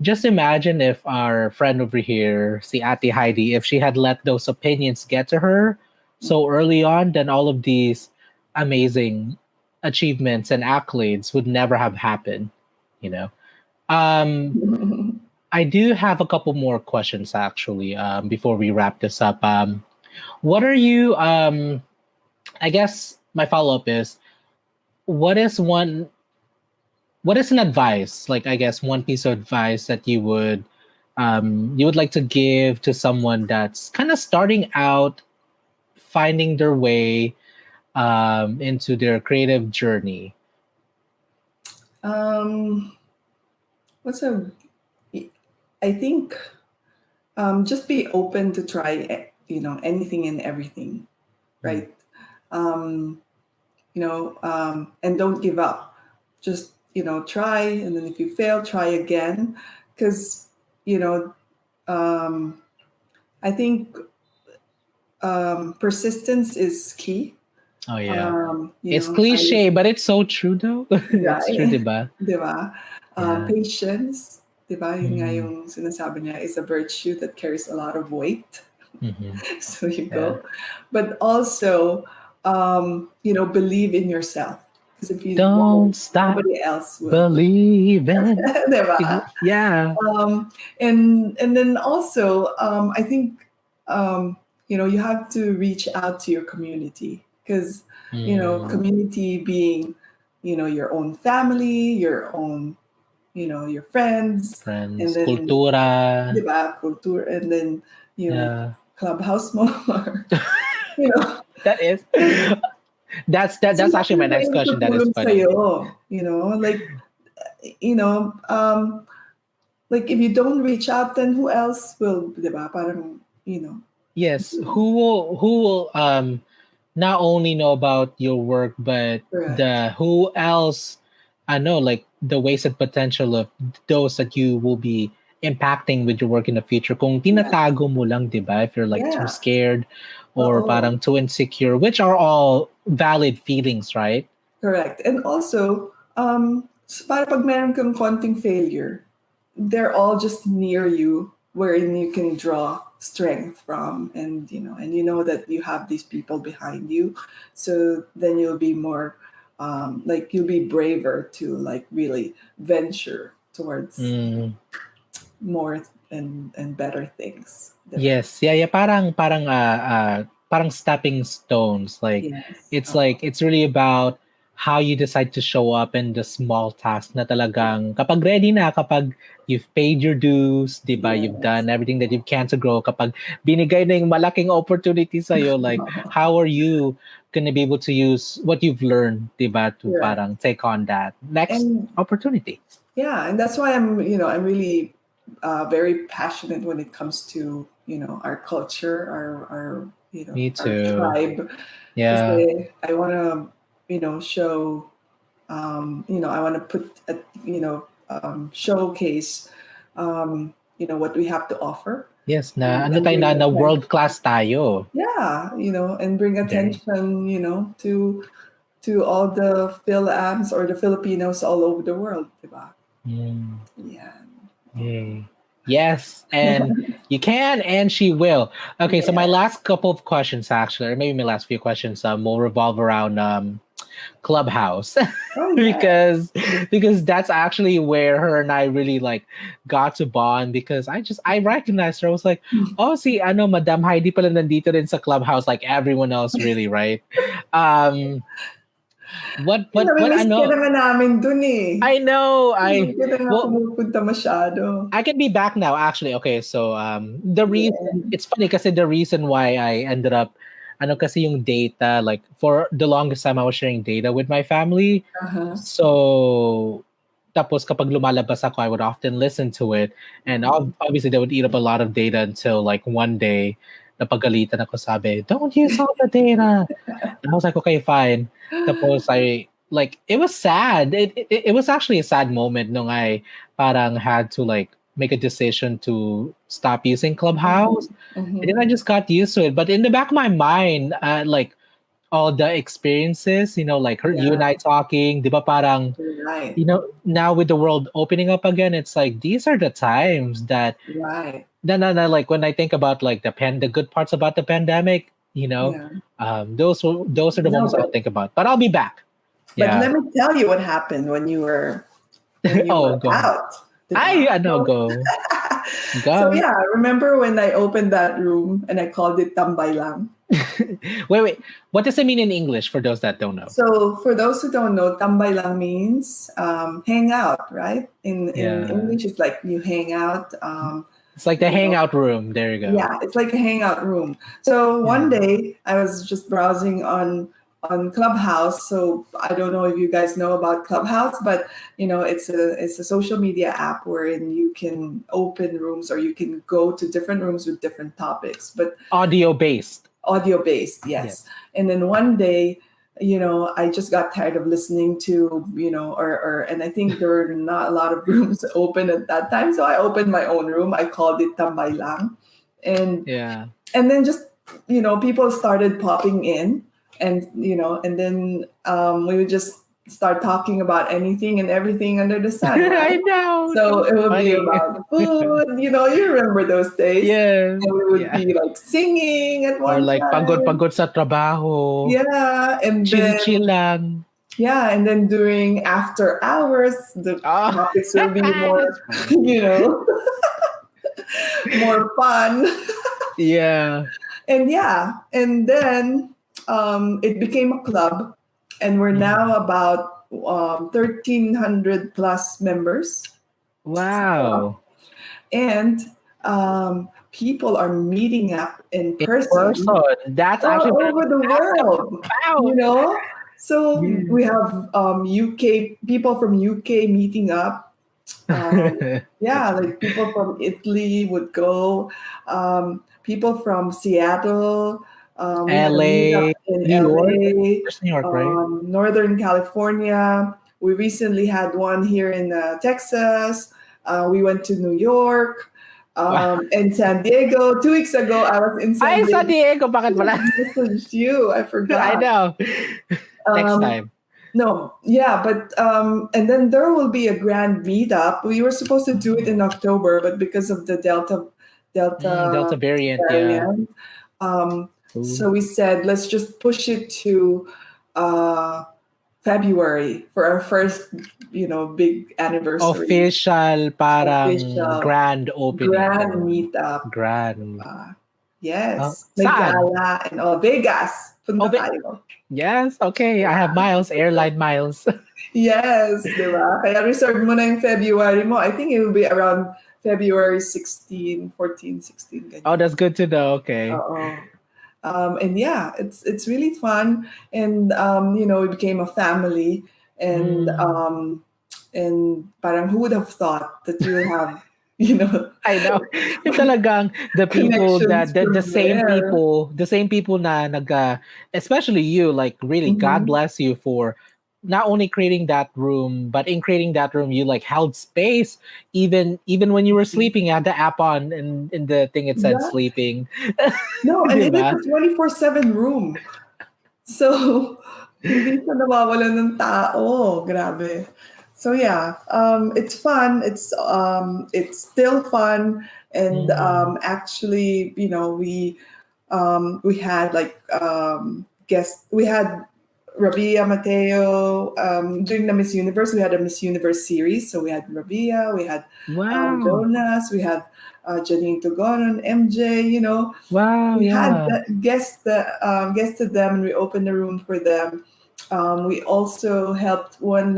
just imagine if our friend over here, si Ate Heidi, if she had let those opinions get to her so early on, then all of these amazing achievements and accolades would never have happened, you know. Um, I do have a couple more questions actually, before we wrap this up. What are you, I guess my follow up is, what is one what is an advice, like, I guess one piece of advice that you would like to give to someone that's kind of starting out, finding their way into their creative journey? um, what's a I think just be open to try anything and everything, Mm. right? um, and don't give up. Just try, and then if you fail, try again, because you know um, I think persistence is key. Oh yeah, it's I cliche, but it's so true though. It's true, Right, diba? 'di ba? Yeah. Patience, 'di ba? Yun nga Mm. yung sinasabi niya, is a virtue that carries a lot of weight. Hmm. So you Yeah. go. But also, believe in yourself. Because if you Don't won't, stop nobody else will. believing. 'Di ba? Yeah. And then also, I think, you have to reach out to your community, because Mm. community being, your own family, your own your friends, and Friends, then, cultura. diba, culture, and then yung Yeah. clubhouse mo, or, you know, That is kasi that's actually my marami next kayong question. That is tutulong funny. sa'yo, you know, like if you don't reach out, then who else will, diba? Parang, Yes, who will not only know about your work, but correct. the who else I know, like the wasted potential of those that you will be impacting with your work in the future. Kung Yeah. tinatago mo lang, di ba? If you're like too Yeah. scared or Oo. parang too insecure, which are all valid feelings, right? Correct. And also, para pag meron kang konting failure, they're all just near you, wherein you can draw strength from, and that you have these people behind you, so then you'll be more, like you'll be braver to like really venture towards Mm. more and better things. Diba? Yes, yeah, yeah. Parang stepping stones. Yes. It's really about how you decide to show up in the small task na talagang kapag ready na, kapag you've paid your dues, di ba? You've Yes. done everything that you can to grow. Kapag binigay na yung malaking opportunity sa'yo, like how are you gonna be able to use what you've learned, di ba? To Correct. parang take on that next And opportunity. yeah, and that's why I'm really very passionate when it comes to our culture, Me our too. tribe, because Yeah. I want to show, I want to put showcase, what we have to offer, Yes, na ano and tayo bring na attention. world class tayo. Yeah, and bring Very. attention, to all the Phil-AMs or the Filipinos all over the world, diba? Mm, Yeah. yay. Yes, and you can, and she will. Okay, so my Yeah. last couple of questions, actually, or maybe my last few questions, will revolve around Clubhouse, Oh yeah. because that's actually where her and I really like got to bond. Because I recognized her. I was like, oh, see, I know Madam Heidi pala nandito rin sa Clubhouse, like everyone else, really, right? Um, what I Nami-miss ka know. naman namin dun eh. I know. Hindi ka na nga Well, pumupunta masyado. I can be back now. Actually, okay. So the reason Yeah. it's funny kasi the reason why I ended up, ano kasi yung data, like for the longest time I was sharing data with my family. Uh-huh. So tapos kapag lumalabas ako, I would often listen to it, and obviously they would eat up a lot of data until like one day, napagalitan ako, sabi, don't use all the data. And I was like, okay, fine. Tapos I like it was sad. It was actually a sad moment nung I parang had to like make a decision to stop using Clubhouse. And then Mm-hmm. I just got used to it. But in the back of my mind, like all the experiences, like her, you and Yeah, I talking, di ba parang, right. now with the world opening up again, it's like these are the times that Right. like when I think about like the good parts about the pandemic, Yeah. those are the No, moments I'll think about. But I'll be back. but Yeah. let me tell you what happened when you were Oh, go ahead. out. I Diba? know. Go, So go. yeah, remember when I opened that room and I called it Tambay Lang? Wait. What does it mean in English for those that don't know? So for those who don't know, tambay lang means hang out, right? In Yeah, English, it's like you hang out. it's like the You know, hangout room. There you go. yeah, it's like a hangout room. So Yeah. one day I was just browsing on Clubhouse. So I don't know if you guys know about Clubhouse, but it's a social media app wherein you can open rooms or you can go to different rooms with different topics. But Audio based. audio based, Yes. yes. And then one day, I just got tired of listening to, and I think there were not a lot of rooms open at that time, so I opened my own room. I called it Tambay Lang, and Yeah. and then just people started popping in, and then we would just start talking about anything and everything under the sun, I right? know. So So it would be funny. about food, you remember those days. Yes. And we would Yeah. be like singing at Or one like time. pagod sa trabaho. Yeah, and Chill then lang. during after hours, the Oh. topics will be That's more, funny. you know, more fun. Yeah. And yeah, and then it became a club, and we're now Mhm. about 1,300 plus members. So, Wow. and people are meeting up in In person person. That's all actually what I over was the asking world, you about. know? So Yeah. we have UK people from UK meeting up. Yeah, like people from Italy would go. People from Seattle. We had a LA, meetup in New York. LA, There's New York, right? Northern California. We recently had one here in Texas. We went to New York Wow. and San Diego. 2 weeks ago, I was in San Ay, San Diego. Diego, bakit I pala? messaged you. I I forgot. know. Next Um, time. no, yeah, but and then there will be a grand meetup. We were supposed to do it in October, but because of the Delta Delta variant, yeah. variant, Ooh. so we said let's just push it to uh, February for our first, big anniversary Official parang official grand opening. grand Ganun. meetup. Grand. Uh, Oh, yes, may saan? gala and all. Vegas, Oh, punta tayo. yes. Okay. I have miles, airline miles. Yes, di ba? Kaya reserve mo na yung February mo. I think it will be around February 16, 14, 16, Oh, ganyan. that's good to know. Okay. Oo. And yeah, it's really fun. And, we became a family. And, Mm, parang who would have thought that you would have, you know, I know. Yung talagang the people connections that from there. the same people na especially you, like really God Mhm. bless you for not only creating that room, but in creating that room you like held space even when you were sleeping, you had the app on and in the thing it said Yeah. sleeping. No, and it is Diba? a 24/7 room. So, hindi siya nawawalan ng tao. Grabe. So yeah, it's fun. It's still fun, and Mm. actually, we had like guests. We had Rabiya Mateo during the Miss Universe. We had a Miss Universe series, so we had Rabiya, we had Wow. Jonas, we had Janine Tugonon, MJ. Wow, We had yeah. guested them, and we opened the room for them. We also helped one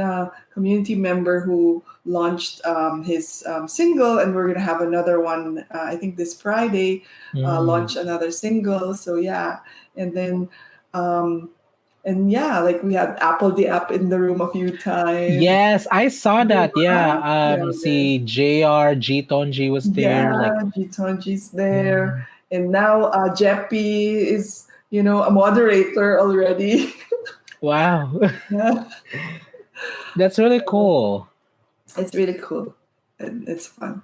community member who launched his single, and we're gonna have another one. I think this Friday, Mm. launch another single. So yeah, and then um, yeah, like we had Apple the app in the room a few times. Yes, I saw that. Yeah. Yeah, See JR, G Tonji was there. Like, yeah, Gitonji's there, mm, and now Jeppy is, a moderator already. wow. Yeah, That's really cool. it's really cool, and it's fun.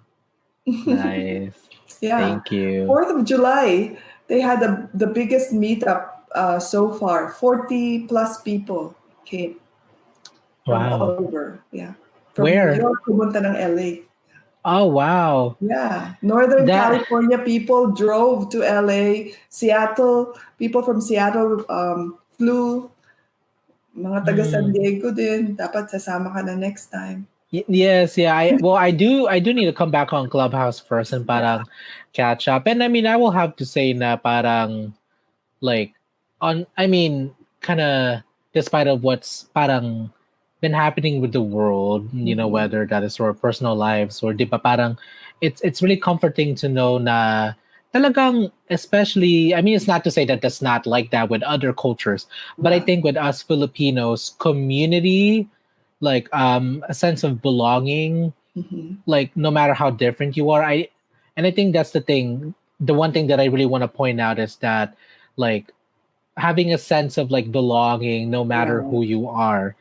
Nice. Yeah, Thank you. 4th of July, they had the biggest meetup so far. 40 plus people came from all Wow. over. Yeah, from New Where? York, pumunta ng LA. Oh, wow. Yeah, Northern That California people drove to LA. Seattle, people from Seattle flew. Mga taga San mm, Diego din. Dapat sasama ka na next time. yes, yeah. I do need to come back on Clubhouse first and Yeah. parang catch up. And I mean, I will have to say na parang like I mean kind of despite of what's parang been happening with the world, Mhm. whether that is our personal lives or di ba parang it's really comforting to know na talagang, especially, I mean, it's not to say that that's not like that with other cultures, but I Yeah. think with us Filipinos, community, like a sense of belonging, Mhm. like no matter how different you are, I think that's the thing. The one thing that I really want to point out is that like having a sense of like belonging no matter Right. who you are,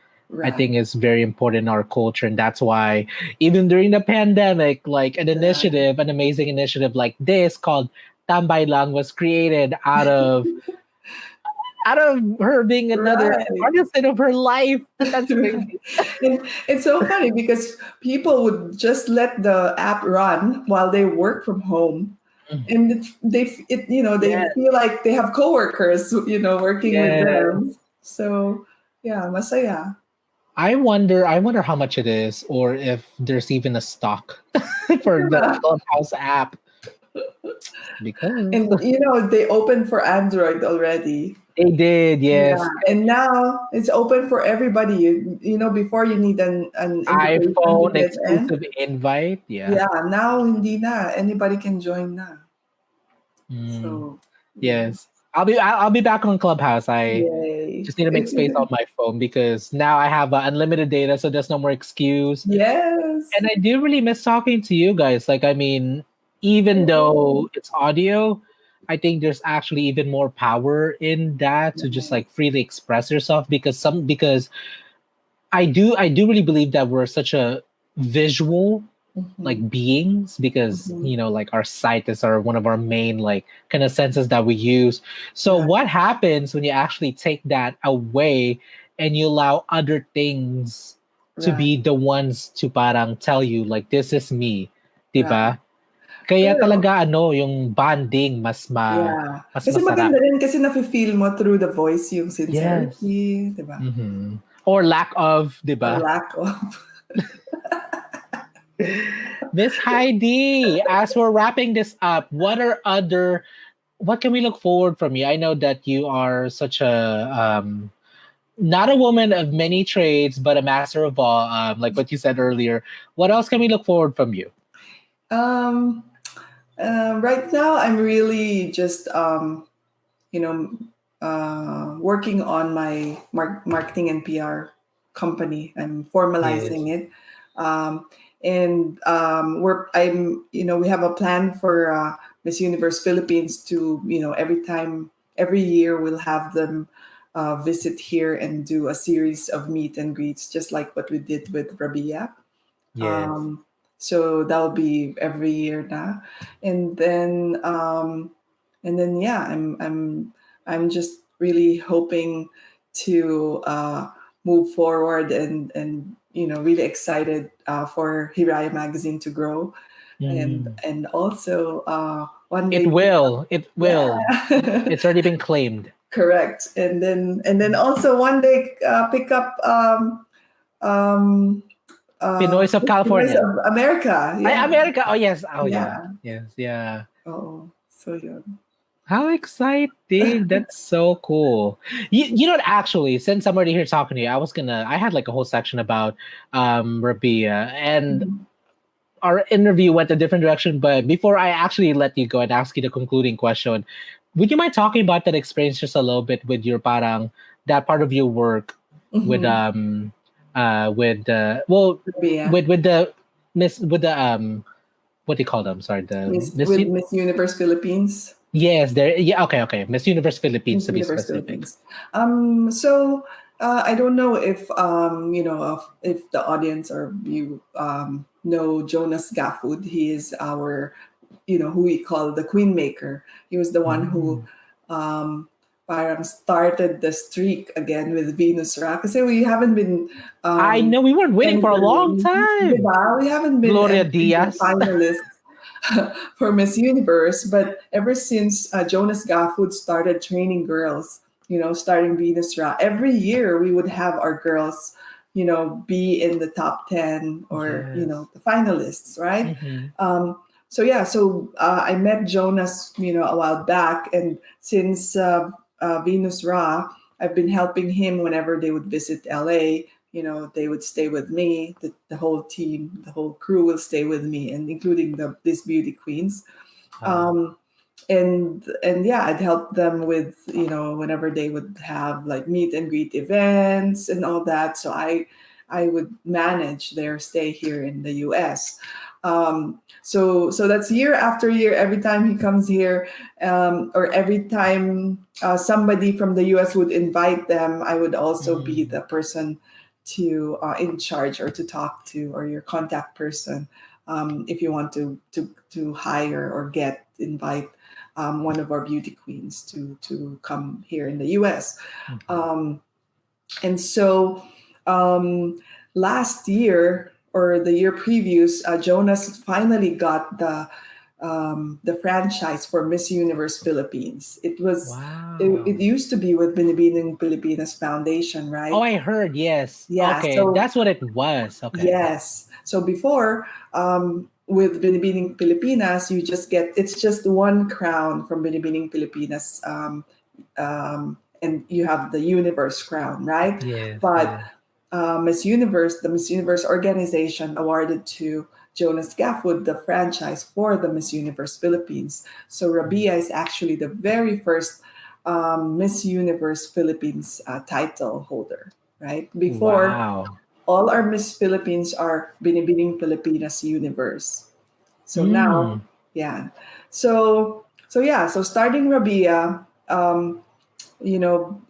I Right. think is very important in our culture. And that's why even during the pandemic, like Right. an amazing initiative like this called Tambay Lang was created out of her being another Right. artist of her life. That's crazy. And it's so funny because people would just let the app run while they work from home, Mm. and they Yes, feel like they have coworkers, working with them. yes. So yeah, masaya. I wonder how much it is or if there's even a stock for the Yeah. Clubhouse app. Because And they opened for Android already. they did, Yeah, yes. and now it's open for everybody. Before you need an invitation to iPhone get in. exclusive invite. Yeah. Yeah, now hindi na. Anybody can join na. Mm, So, yeah. yes. I'll be back on Clubhouse. I Yay. just need to make space on my phone because now I have unlimited data, so there's no more excuse. Yes. And I do really miss talking to you guys. Like, I mean, even though it's audio, I think there's actually even more power in that to just like freely express yourself because I do really believe that we're such a visual Mhm, like beings because mhm. like our sight is one of our main like kind of senses that we use. So Right, what happens when you actually take that away and you allow other things to right, be the ones to parang tell you like this is me, right. 'di ba? Kaya Pero, talaga yung bonding yeah. mas Kasi masarap. maganda rin kasi nafe-feel mo through the voice yung Yes. sincerity, di ba? Or lack of, 'di Or ba? lack of. Miss Heidi, as we're wrapping this up, what can we look forward from you? I know that you are such a not a woman of many trades, but a master of all. Like what you said earlier. What else can we look forward from you? Um, right now, I'm really just, you know, working on my marketing and PR company. I'm Yes. formalizing it, um, and we have a plan for Miss Universe Philippines to, every year we'll have them visit here and do a series of meet and greets, just like what we did with Rabiya. Yes. Um, so that'll be every year now, and then yeah, I'm just really hoping to move forward and really excited for Hiraya magazine to grow, and Mm. also one It day pick up. will. It will. Yeah. It's already been claimed. Correct, and then also one day pick up um, Pinoys of Voice California. of America. Ay, Yeah, America. Oh yes. Oh yeah. yeah. Yes. Yeah. Oh, so yeah. How exciting! That's so cool. You know what? Actually, since I'm already here talking to you, I had like a whole section about Rabia, and Mhm. our interview went a different direction. But before I actually let you go and ask you the concluding question, would you mind talking about that experience just a little bit with your parang that part of your work with Mhm. Yeah. with the miss with the what do you call them? Sorry, the With Miss Universe Philippines. Yes, there. Yeah, okay. Miss Universe Philippines Miss to be Universe specific. Philippines. So I don't know if if the audience or you know Jonas Gaffud. He is our, who we call the Queen Maker. He was the one who Mm. um, parang started the streak again with Venus Ra. Kasi we haven't been I know we weren't winning for a long entering, time. diba? We haven't been Gloria entering the Diaz. finalists for Miss Universe. But ever since Jonas Gafford started training girls, starting Venus Ra, every year we would have our girls, be in the top 10 or, Yes. the finalists, right? Mm-hmm. So I met Jonas, a while back. And since Venus Ra, I've been helping him whenever they would visit LA. They would stay with me. The whole team, the whole crew will stay with me, and including these beauty queens. Wow. Um, and yeah, I'd help them with whenever they would have like meet and greet events and all that. So I would manage their stay here in the U.S. So that's year after year. Every time he comes here, or every time somebody from the U.S. would invite them, I would also be Mm. the person to in charge or to talk to, or your contact person, if you want to hire or invite one of our beauty queens to come here in the U.S. Mhm. Um, and so last year or the year previous, Jonas finally got the franchise for Miss Universe Philippines. It Wow. used to be with Binibining Pilipinas Foundation, Oh, right? I heard. Yes. Yeah. Okay, So that's what it was. Okay. yes. So before, with Binibining Pilipinas, you just get, it's just one crown from Binibining Pilipinas, and you have the universe crown, right? Yes, But yes. Miss Universe, the Miss Universe organization awarded to Jonas Gaffwood the franchise for the Miss Universe Philippines. So Rabiya is actually the very first Miss Universe Philippines title holder, right? Before, Wow. all our Miss Philippines are Binibining Pilipinas Universe. So now, Mm. yeah. So starting Rabiya, you know,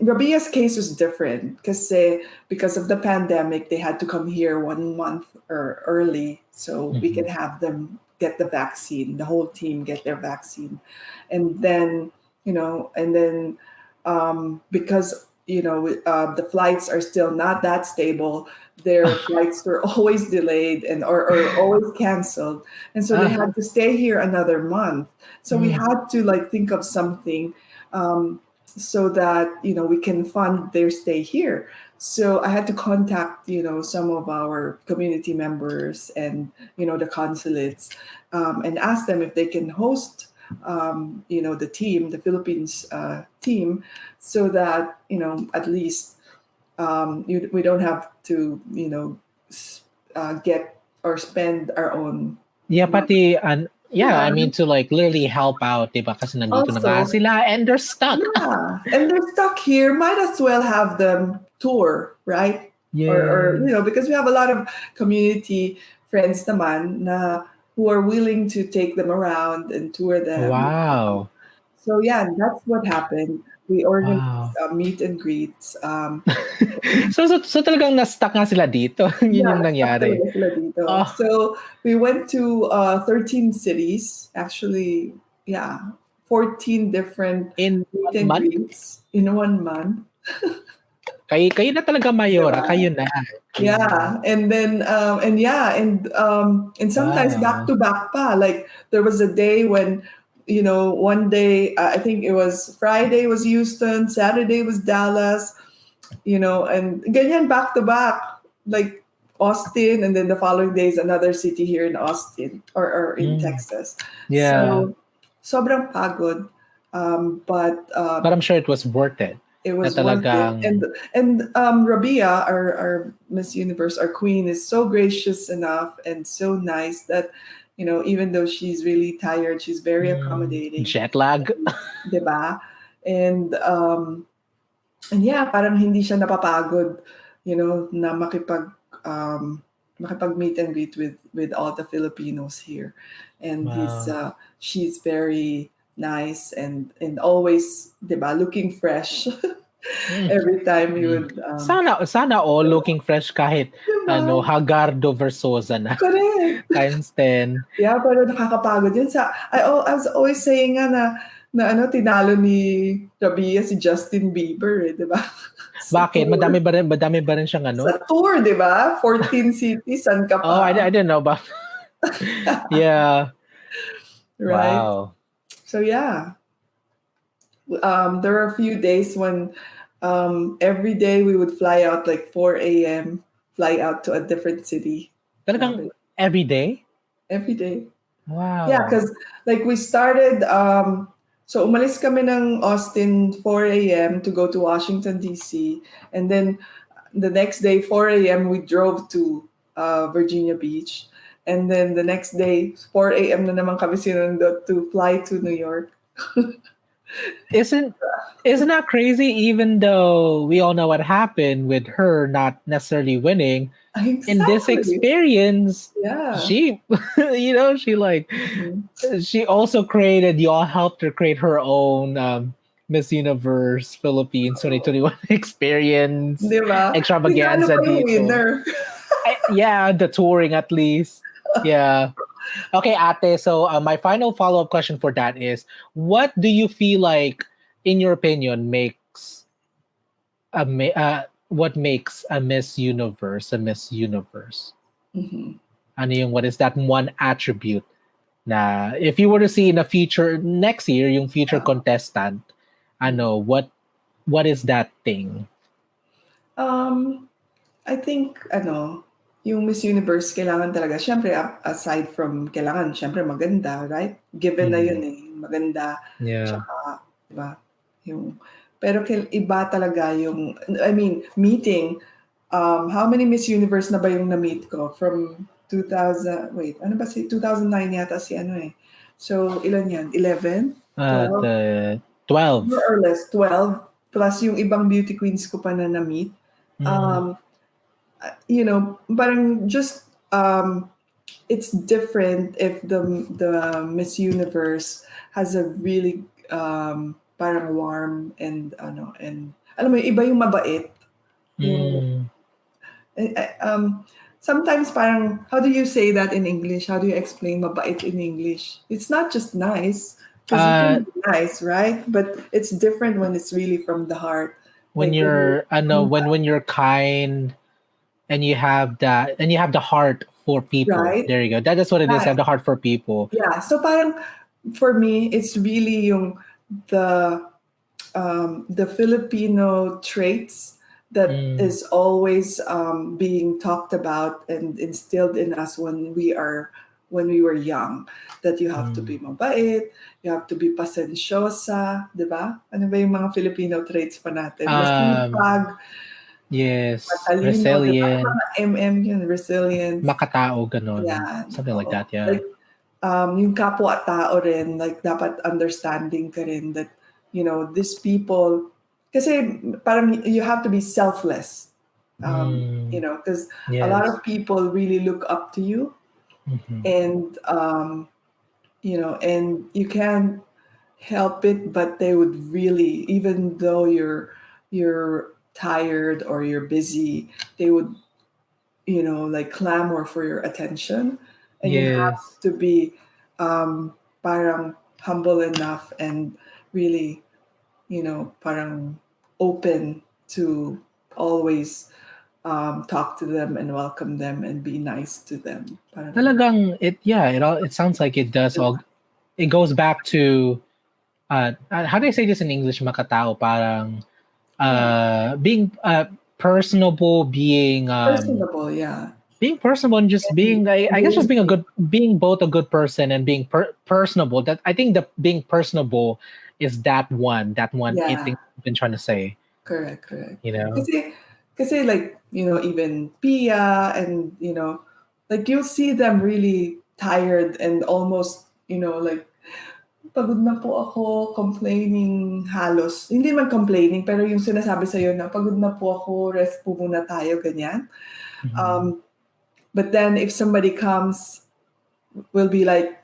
Rabia's case was different because of the pandemic, they had to come here 1 month early so we could Mhm. have them get the vaccine, the whole team get their vaccine, and then because the flights are still not that stable. Their flights were always delayed or always canceled, and so they Ah. had to stay here another month. So we Mm. had to like think of something, so that we can fund their stay here. So I had to contact some of our community members and the consulates, and ask them if they can host the team, the Philippines team, so that at least we don't have to get or spend our own Yeah, money. pati, and yeah, Yeah. I mean to like literally help out, diba? Kasi nandito na nga Also, sila and they're stuck. yeah, and they're stuck here. Might as well have them tour, right? Or Yes. because we have a lot of community friends naman na who are willing to take them around and tour them. Wow. So yeah, that's what happened. We organized Wow. meet and greets. So talagang na-stuck nga sila dito. Yun Yeah, yung stuck nangyari. talaga sila dito. Oh, So we went to 13 cities. Actually, yeah, 14 different in meet 1 and month? greets in 1 month. Kayo na talaga mayora, Diba? kayo na. Yeah, and then and sometimes back Wow. to back pa. Like there was a day when one day, I think it was Friday was Houston, Saturday was Dallas, and ganyan back to back, like Austin, and then the following day is another city here in Austin or in Mm. Texas. Yeah. So sobrang pagod, but But I'm sure it was worth it. it Na was worth it. talagang, And Rabia, our Miss Universe, our queen, is so gracious enough and so nice that even though she's really tired, she's very accommodating, jet lag. 'di ba? And yeah, parang hindi siya napapagod, na um, makipag meet and greet with all the Filipinos here, and Wow. she's very nice and always, 'di ba, looking fresh. Mm. Every time you Mm. would, Sana all looking fresh kahit 'di ba? Hagardo Versosa na Correct. times 10. Yeah, pero nakakapagod yun. I was always saying nga na tinalo ni Rabia si Justin Bieber, eh, 'di ba? Sa Bakit? tour. Madami ba rin siyang Sa tour, 'di ba? 14 cities, saan ka Oh, pa? I didn't know about. Yeah. Right? Wow. So yeah, there were a few days when every day we would fly out like 4 a.m., fly out to a different city. Talagang Grabe. every day? Every day. Yeah, Wow. because like we started, so umalis kami ng Austin 4 a.m. to go to Washington, D.C. And then the next day, 4 a.m., we drove to Virginia Beach. And then the next day, 4 a.m. na naman kami sinundot to fly to New York. Isn't isn't that crazy? Even though we all know what happened with her not necessarily winning, in this Exactly. experience, Yeah. she she like Mhm. she also created, y'all helped her create her own Miss Universe Philippines 2021 experience Di ba? Tinalo extravaganza pa yung dito. winner. Yeah, the touring at least. Yeah. Okay, Ate. So my final follow-up question for that is, what do you feel like, in your opinion, what makes a Miss Universe a Miss Universe? Mhm. Ano yung, what is that one attribute na if you were to see in a future next year yung future Yeah. contestant, what is that thing? Um, I think, yung Miss Universe, kailangan talaga, syempre, aside from, kailangan, syempre, maganda, right? Given na yun Mhm. eh, maganda, Yeah. tsaka, di ba? Yung, pero iba talaga yung, I mean, meeting, how many Miss Universe na ba yung na-meet ko? From 2000, wait, ano ba 2009 yata si ano eh. So, ilan yan? 11? 12? The More 12. or less, 12. Plus yung ibang beauty queens ko pa na na-meet. Mm. Um, parang just it's different if the Miss Universe has a really parang warm and and alam mo iba yung mabait yung Mm. eh, eh, um sometimes parang how do you say that in English? How do you explain mabait in English? It's not just nice because you Uh, can be nice, right? But it's different when it's really from the heart. when Like when you you're, I know, when you're kind and you have the heart for people. right? There you go. That is what it is. Yeah, Have the heart for people. yeah. So parang for me, it's really yung the the Filipino traits that Mm. is always being talked about and instilled in us when we were young. That you have to Mm. be mabait, you have to be pasensyosa, di ba? Ano ba yung mga Filipino traits pa natin? Um. Masipag, Yes. matalino, di ba? Yung Resilient. mga yun, resilience. Makatao ganon. Yan, Something like oo. that. Yeah. Like, yung kapwa-tao rin, like, dapat understanding ka rin that, these people, kasi parang you have to be selfless. Mm. Because a lot Yes. of people really look up to you, Hmm. and, and you can't help it, but they would really, even though you're tired or you're busy, they would like clamor for your attention. And you have Yes. to be parang humble enough and really, parang open to always talk to them and welcome them and be nice to them. Parang ganun. Talagang it. Yeah. It sounds like it does all. It goes back to how do I say this in English? Makatao. Parang Yeah. being personable, Personable, yeah. being personable and just And, being I guess just being, being a good being both a good person and being personable. That I think the being personable is that one it yeah. thing I've been trying to say. Correct, correct. You know. Kasi like, even Pia and, like you'll see them really tired and almost, like, pagod na po ako, complaining halos. Hindi man complaining, pero yung sinasabi sa'yo na, pagod na po ako, rest po muna tayo, ganyan. Mhm. Um, but then if somebody comes, will be like,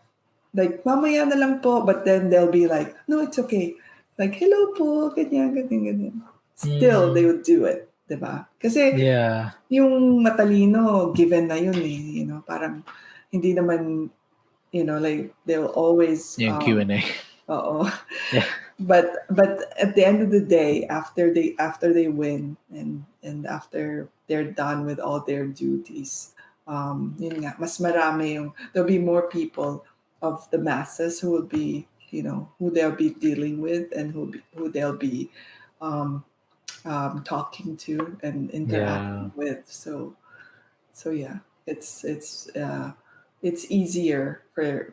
mamaya na lang po, but then they'll be like, no, it's okay. Like, hello po, ganyan, ganyan, ganyan. Still, they Mm, would do it, di ba? Kasi yeah. yung matalino, given na yun eh, parang hindi naman, like, they'll always, Yung Q&A. oo. Yeah. But at the end of the day, after they win and after they're done with all their duties, yun nga, mas marami there'll be more people of the masses who will be, who they'll be dealing with and who they'll be um, talking to and Yeah. interacting with. So yeah, it's easier for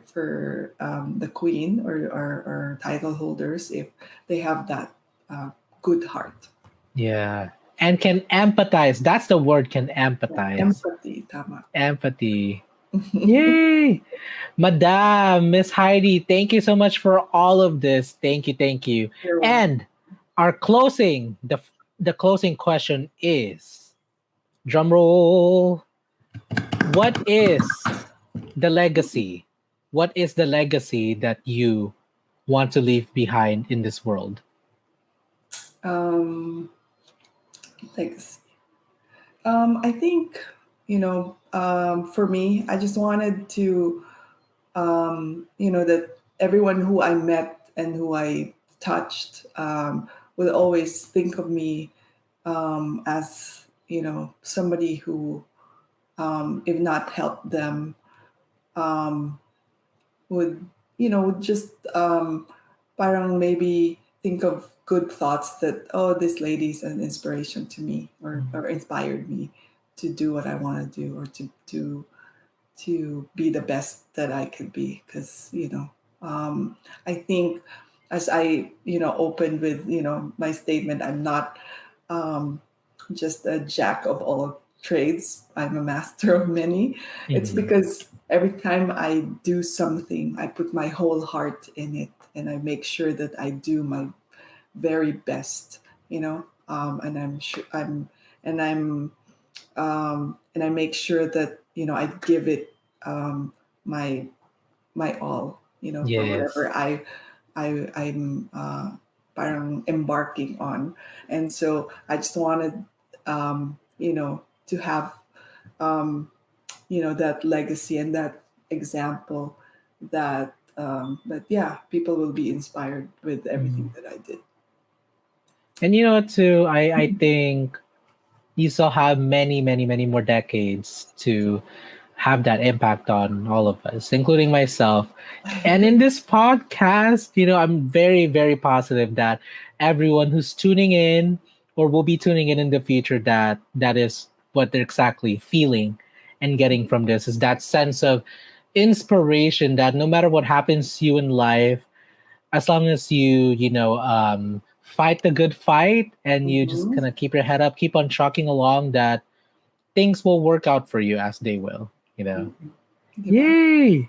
the queen or title holders if they have that uh, good heart. Yeah. And can empathize. That's the word, can Yeah, empathize. empathy, tama. Empathy. Yay! Madam, Miss Heidi, thank you so much for all of this. Thank you, thank you. You're welcome. And our closing, the closing question is, drum roll. What is the legacy? What is the legacy that you want to leave behind in this world? Um, Legacy. I think for me, I just wanted to that everyone who I met and who I touched will always think of me as somebody who, if not help them, um, would would just parang maybe think of good thoughts that, oh, this lady's an inspiration to me or inspired me. do what I want to do, or to be the best that I could be. Because I think, as I opened with my statement, I'm not um, just a jack of all trades. I'm a master of many. It's Mhm. because every time I do something, I put my whole heart in it, and I make sure that I do my very best. And I'm sure and I'm and I make sure that I give it my all, for Yes. whatever I'm parang embarking on. And so I just wanted to have that legacy and that example, that yeah, people will be inspired with everything Mhm. that I did. And you know what, too, I think you still have many, many, many more decades to have that impact on all of us, including myself. And in this podcast, I'm very, very positive that everyone who's tuning in or will be tuning in the future, that is what they're exactly feeling and getting from this, is that sense of inspiration that no matter what happens to you in life, as long as you fight the good fight and you just Mhm. kind of keep your head up, keep on trucking along, that things will work out for you as they will. Mhm. Diba? Yay!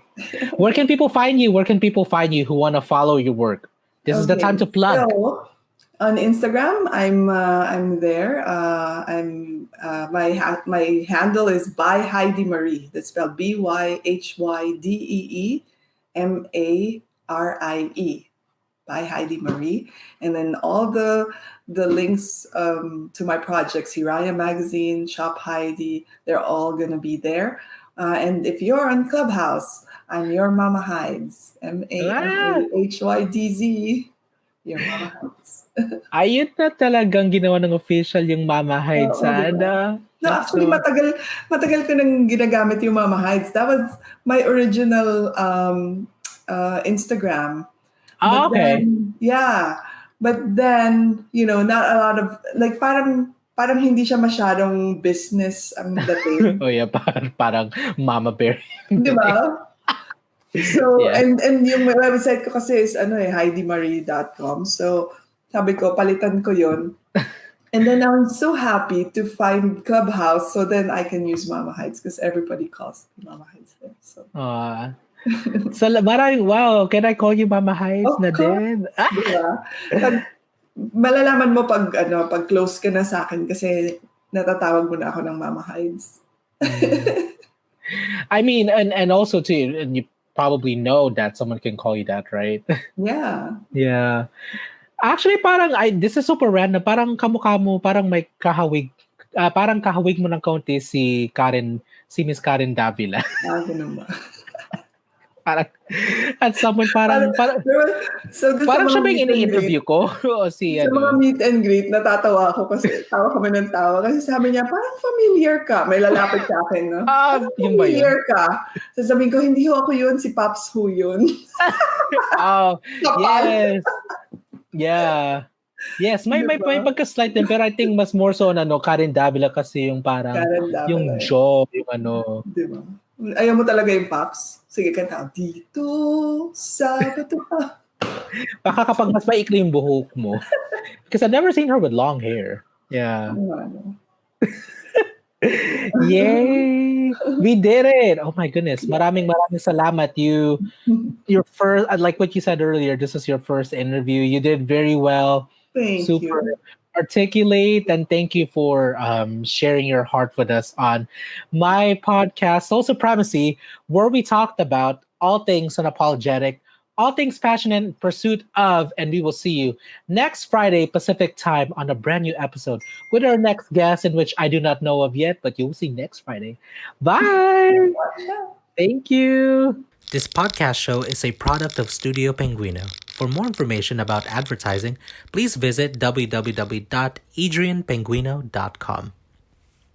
Where can people find you? Where can people find you who want to follow your work? This is the time Okay, to plug. so on Instagram, I'm there. My handle is by Heidi Marie. That's spelled BYHYDEEMARIE, by Heidi Marie. And then all the links to my projects, Hiraya Magazine, Shop Heidi, they're all gonna be there. And if you're on Clubhouse, I'm your Mama Hides, Ah! MAMAHYDZ. Your Mama Hides. Ayun na talagang ginawa ng official yung Mama Hyde Oo, di ba? sana. No, That's actually, so... matagal ko nang ginagamit yung Mama Hides. That was my original Instagram. Ah, But okay. then, yeah. But then, not a lot of, like, parang hindi siya masyadong business ang dating. Oh yeah, parang Mama Bear yung Di dating. ba? So, Yeah. and yung website ko kasi is HeidiMarie.com. So, sabi ko, palitan ko yon. And then I'm so happy to find Clubhouse, so then I can use Mama Heights because everybody calls me Mama Heights there. So, So, maraming, wow, can I call you Mama Hides of na course, din? di ba? Pag, malalaman mo pag close ka na sa akin kasi natatawag mo na ako ng Mama Heights. Mm. I mean, and also too, and you probably know that someone can call you that, right? Yeah. Yeah. Actually, parang this is super random. Parang kamukha mo, parang may kahawig, parang kahawig mo ng kaunti si Miss Karen Davila. Ganun ba? Parang at some point Parang, parang so doon sa parang mga siya ba yung meet and greet, ini-interview ko o si sa mga ano? meet and greet, natatawa ako kasi tawa kami ng tawa. Kasi sabi niya, parang familiar ka. May lalapit sa akin, no? Parang Yung ba familiar yun? ka. Sasabihin ko, hindi ho ako yun, si Pops ho yun. Oh, Kapal. yes. Yeah. Yes, may Di may ba? may pagka-slight din, pero I think mas more so on Karen Davila kasi yung parang Karen yung Davila. jaw, yung ano. Di ba? Ayaw mo talaga yung Pops? Sige, kanta. Dito sa bato. Baka kapag mas maikli yung buhok mo. Because I've never seen her with long hair. Yeah. Ano. Yay! We did it! Oh my goodness. Yeah. Maraming maraming salamat. Your first, like what you said earlier, this is your first interview. You did very well. Thank Super you. articulate, and thank you for sharing your heart with us on my podcast, Soul Supremacy, where we talked about all things unapologetic, all things passionate in pursuit of, and we will see you next Friday Pacific time on a brand new episode with our next guest, in which I do not know of yet, but you will see next Friday. Bye. Watch out. Thank you. This podcast show is a product of Studio Penguino. For more information about advertising, please visit www.adrianpenguino.com.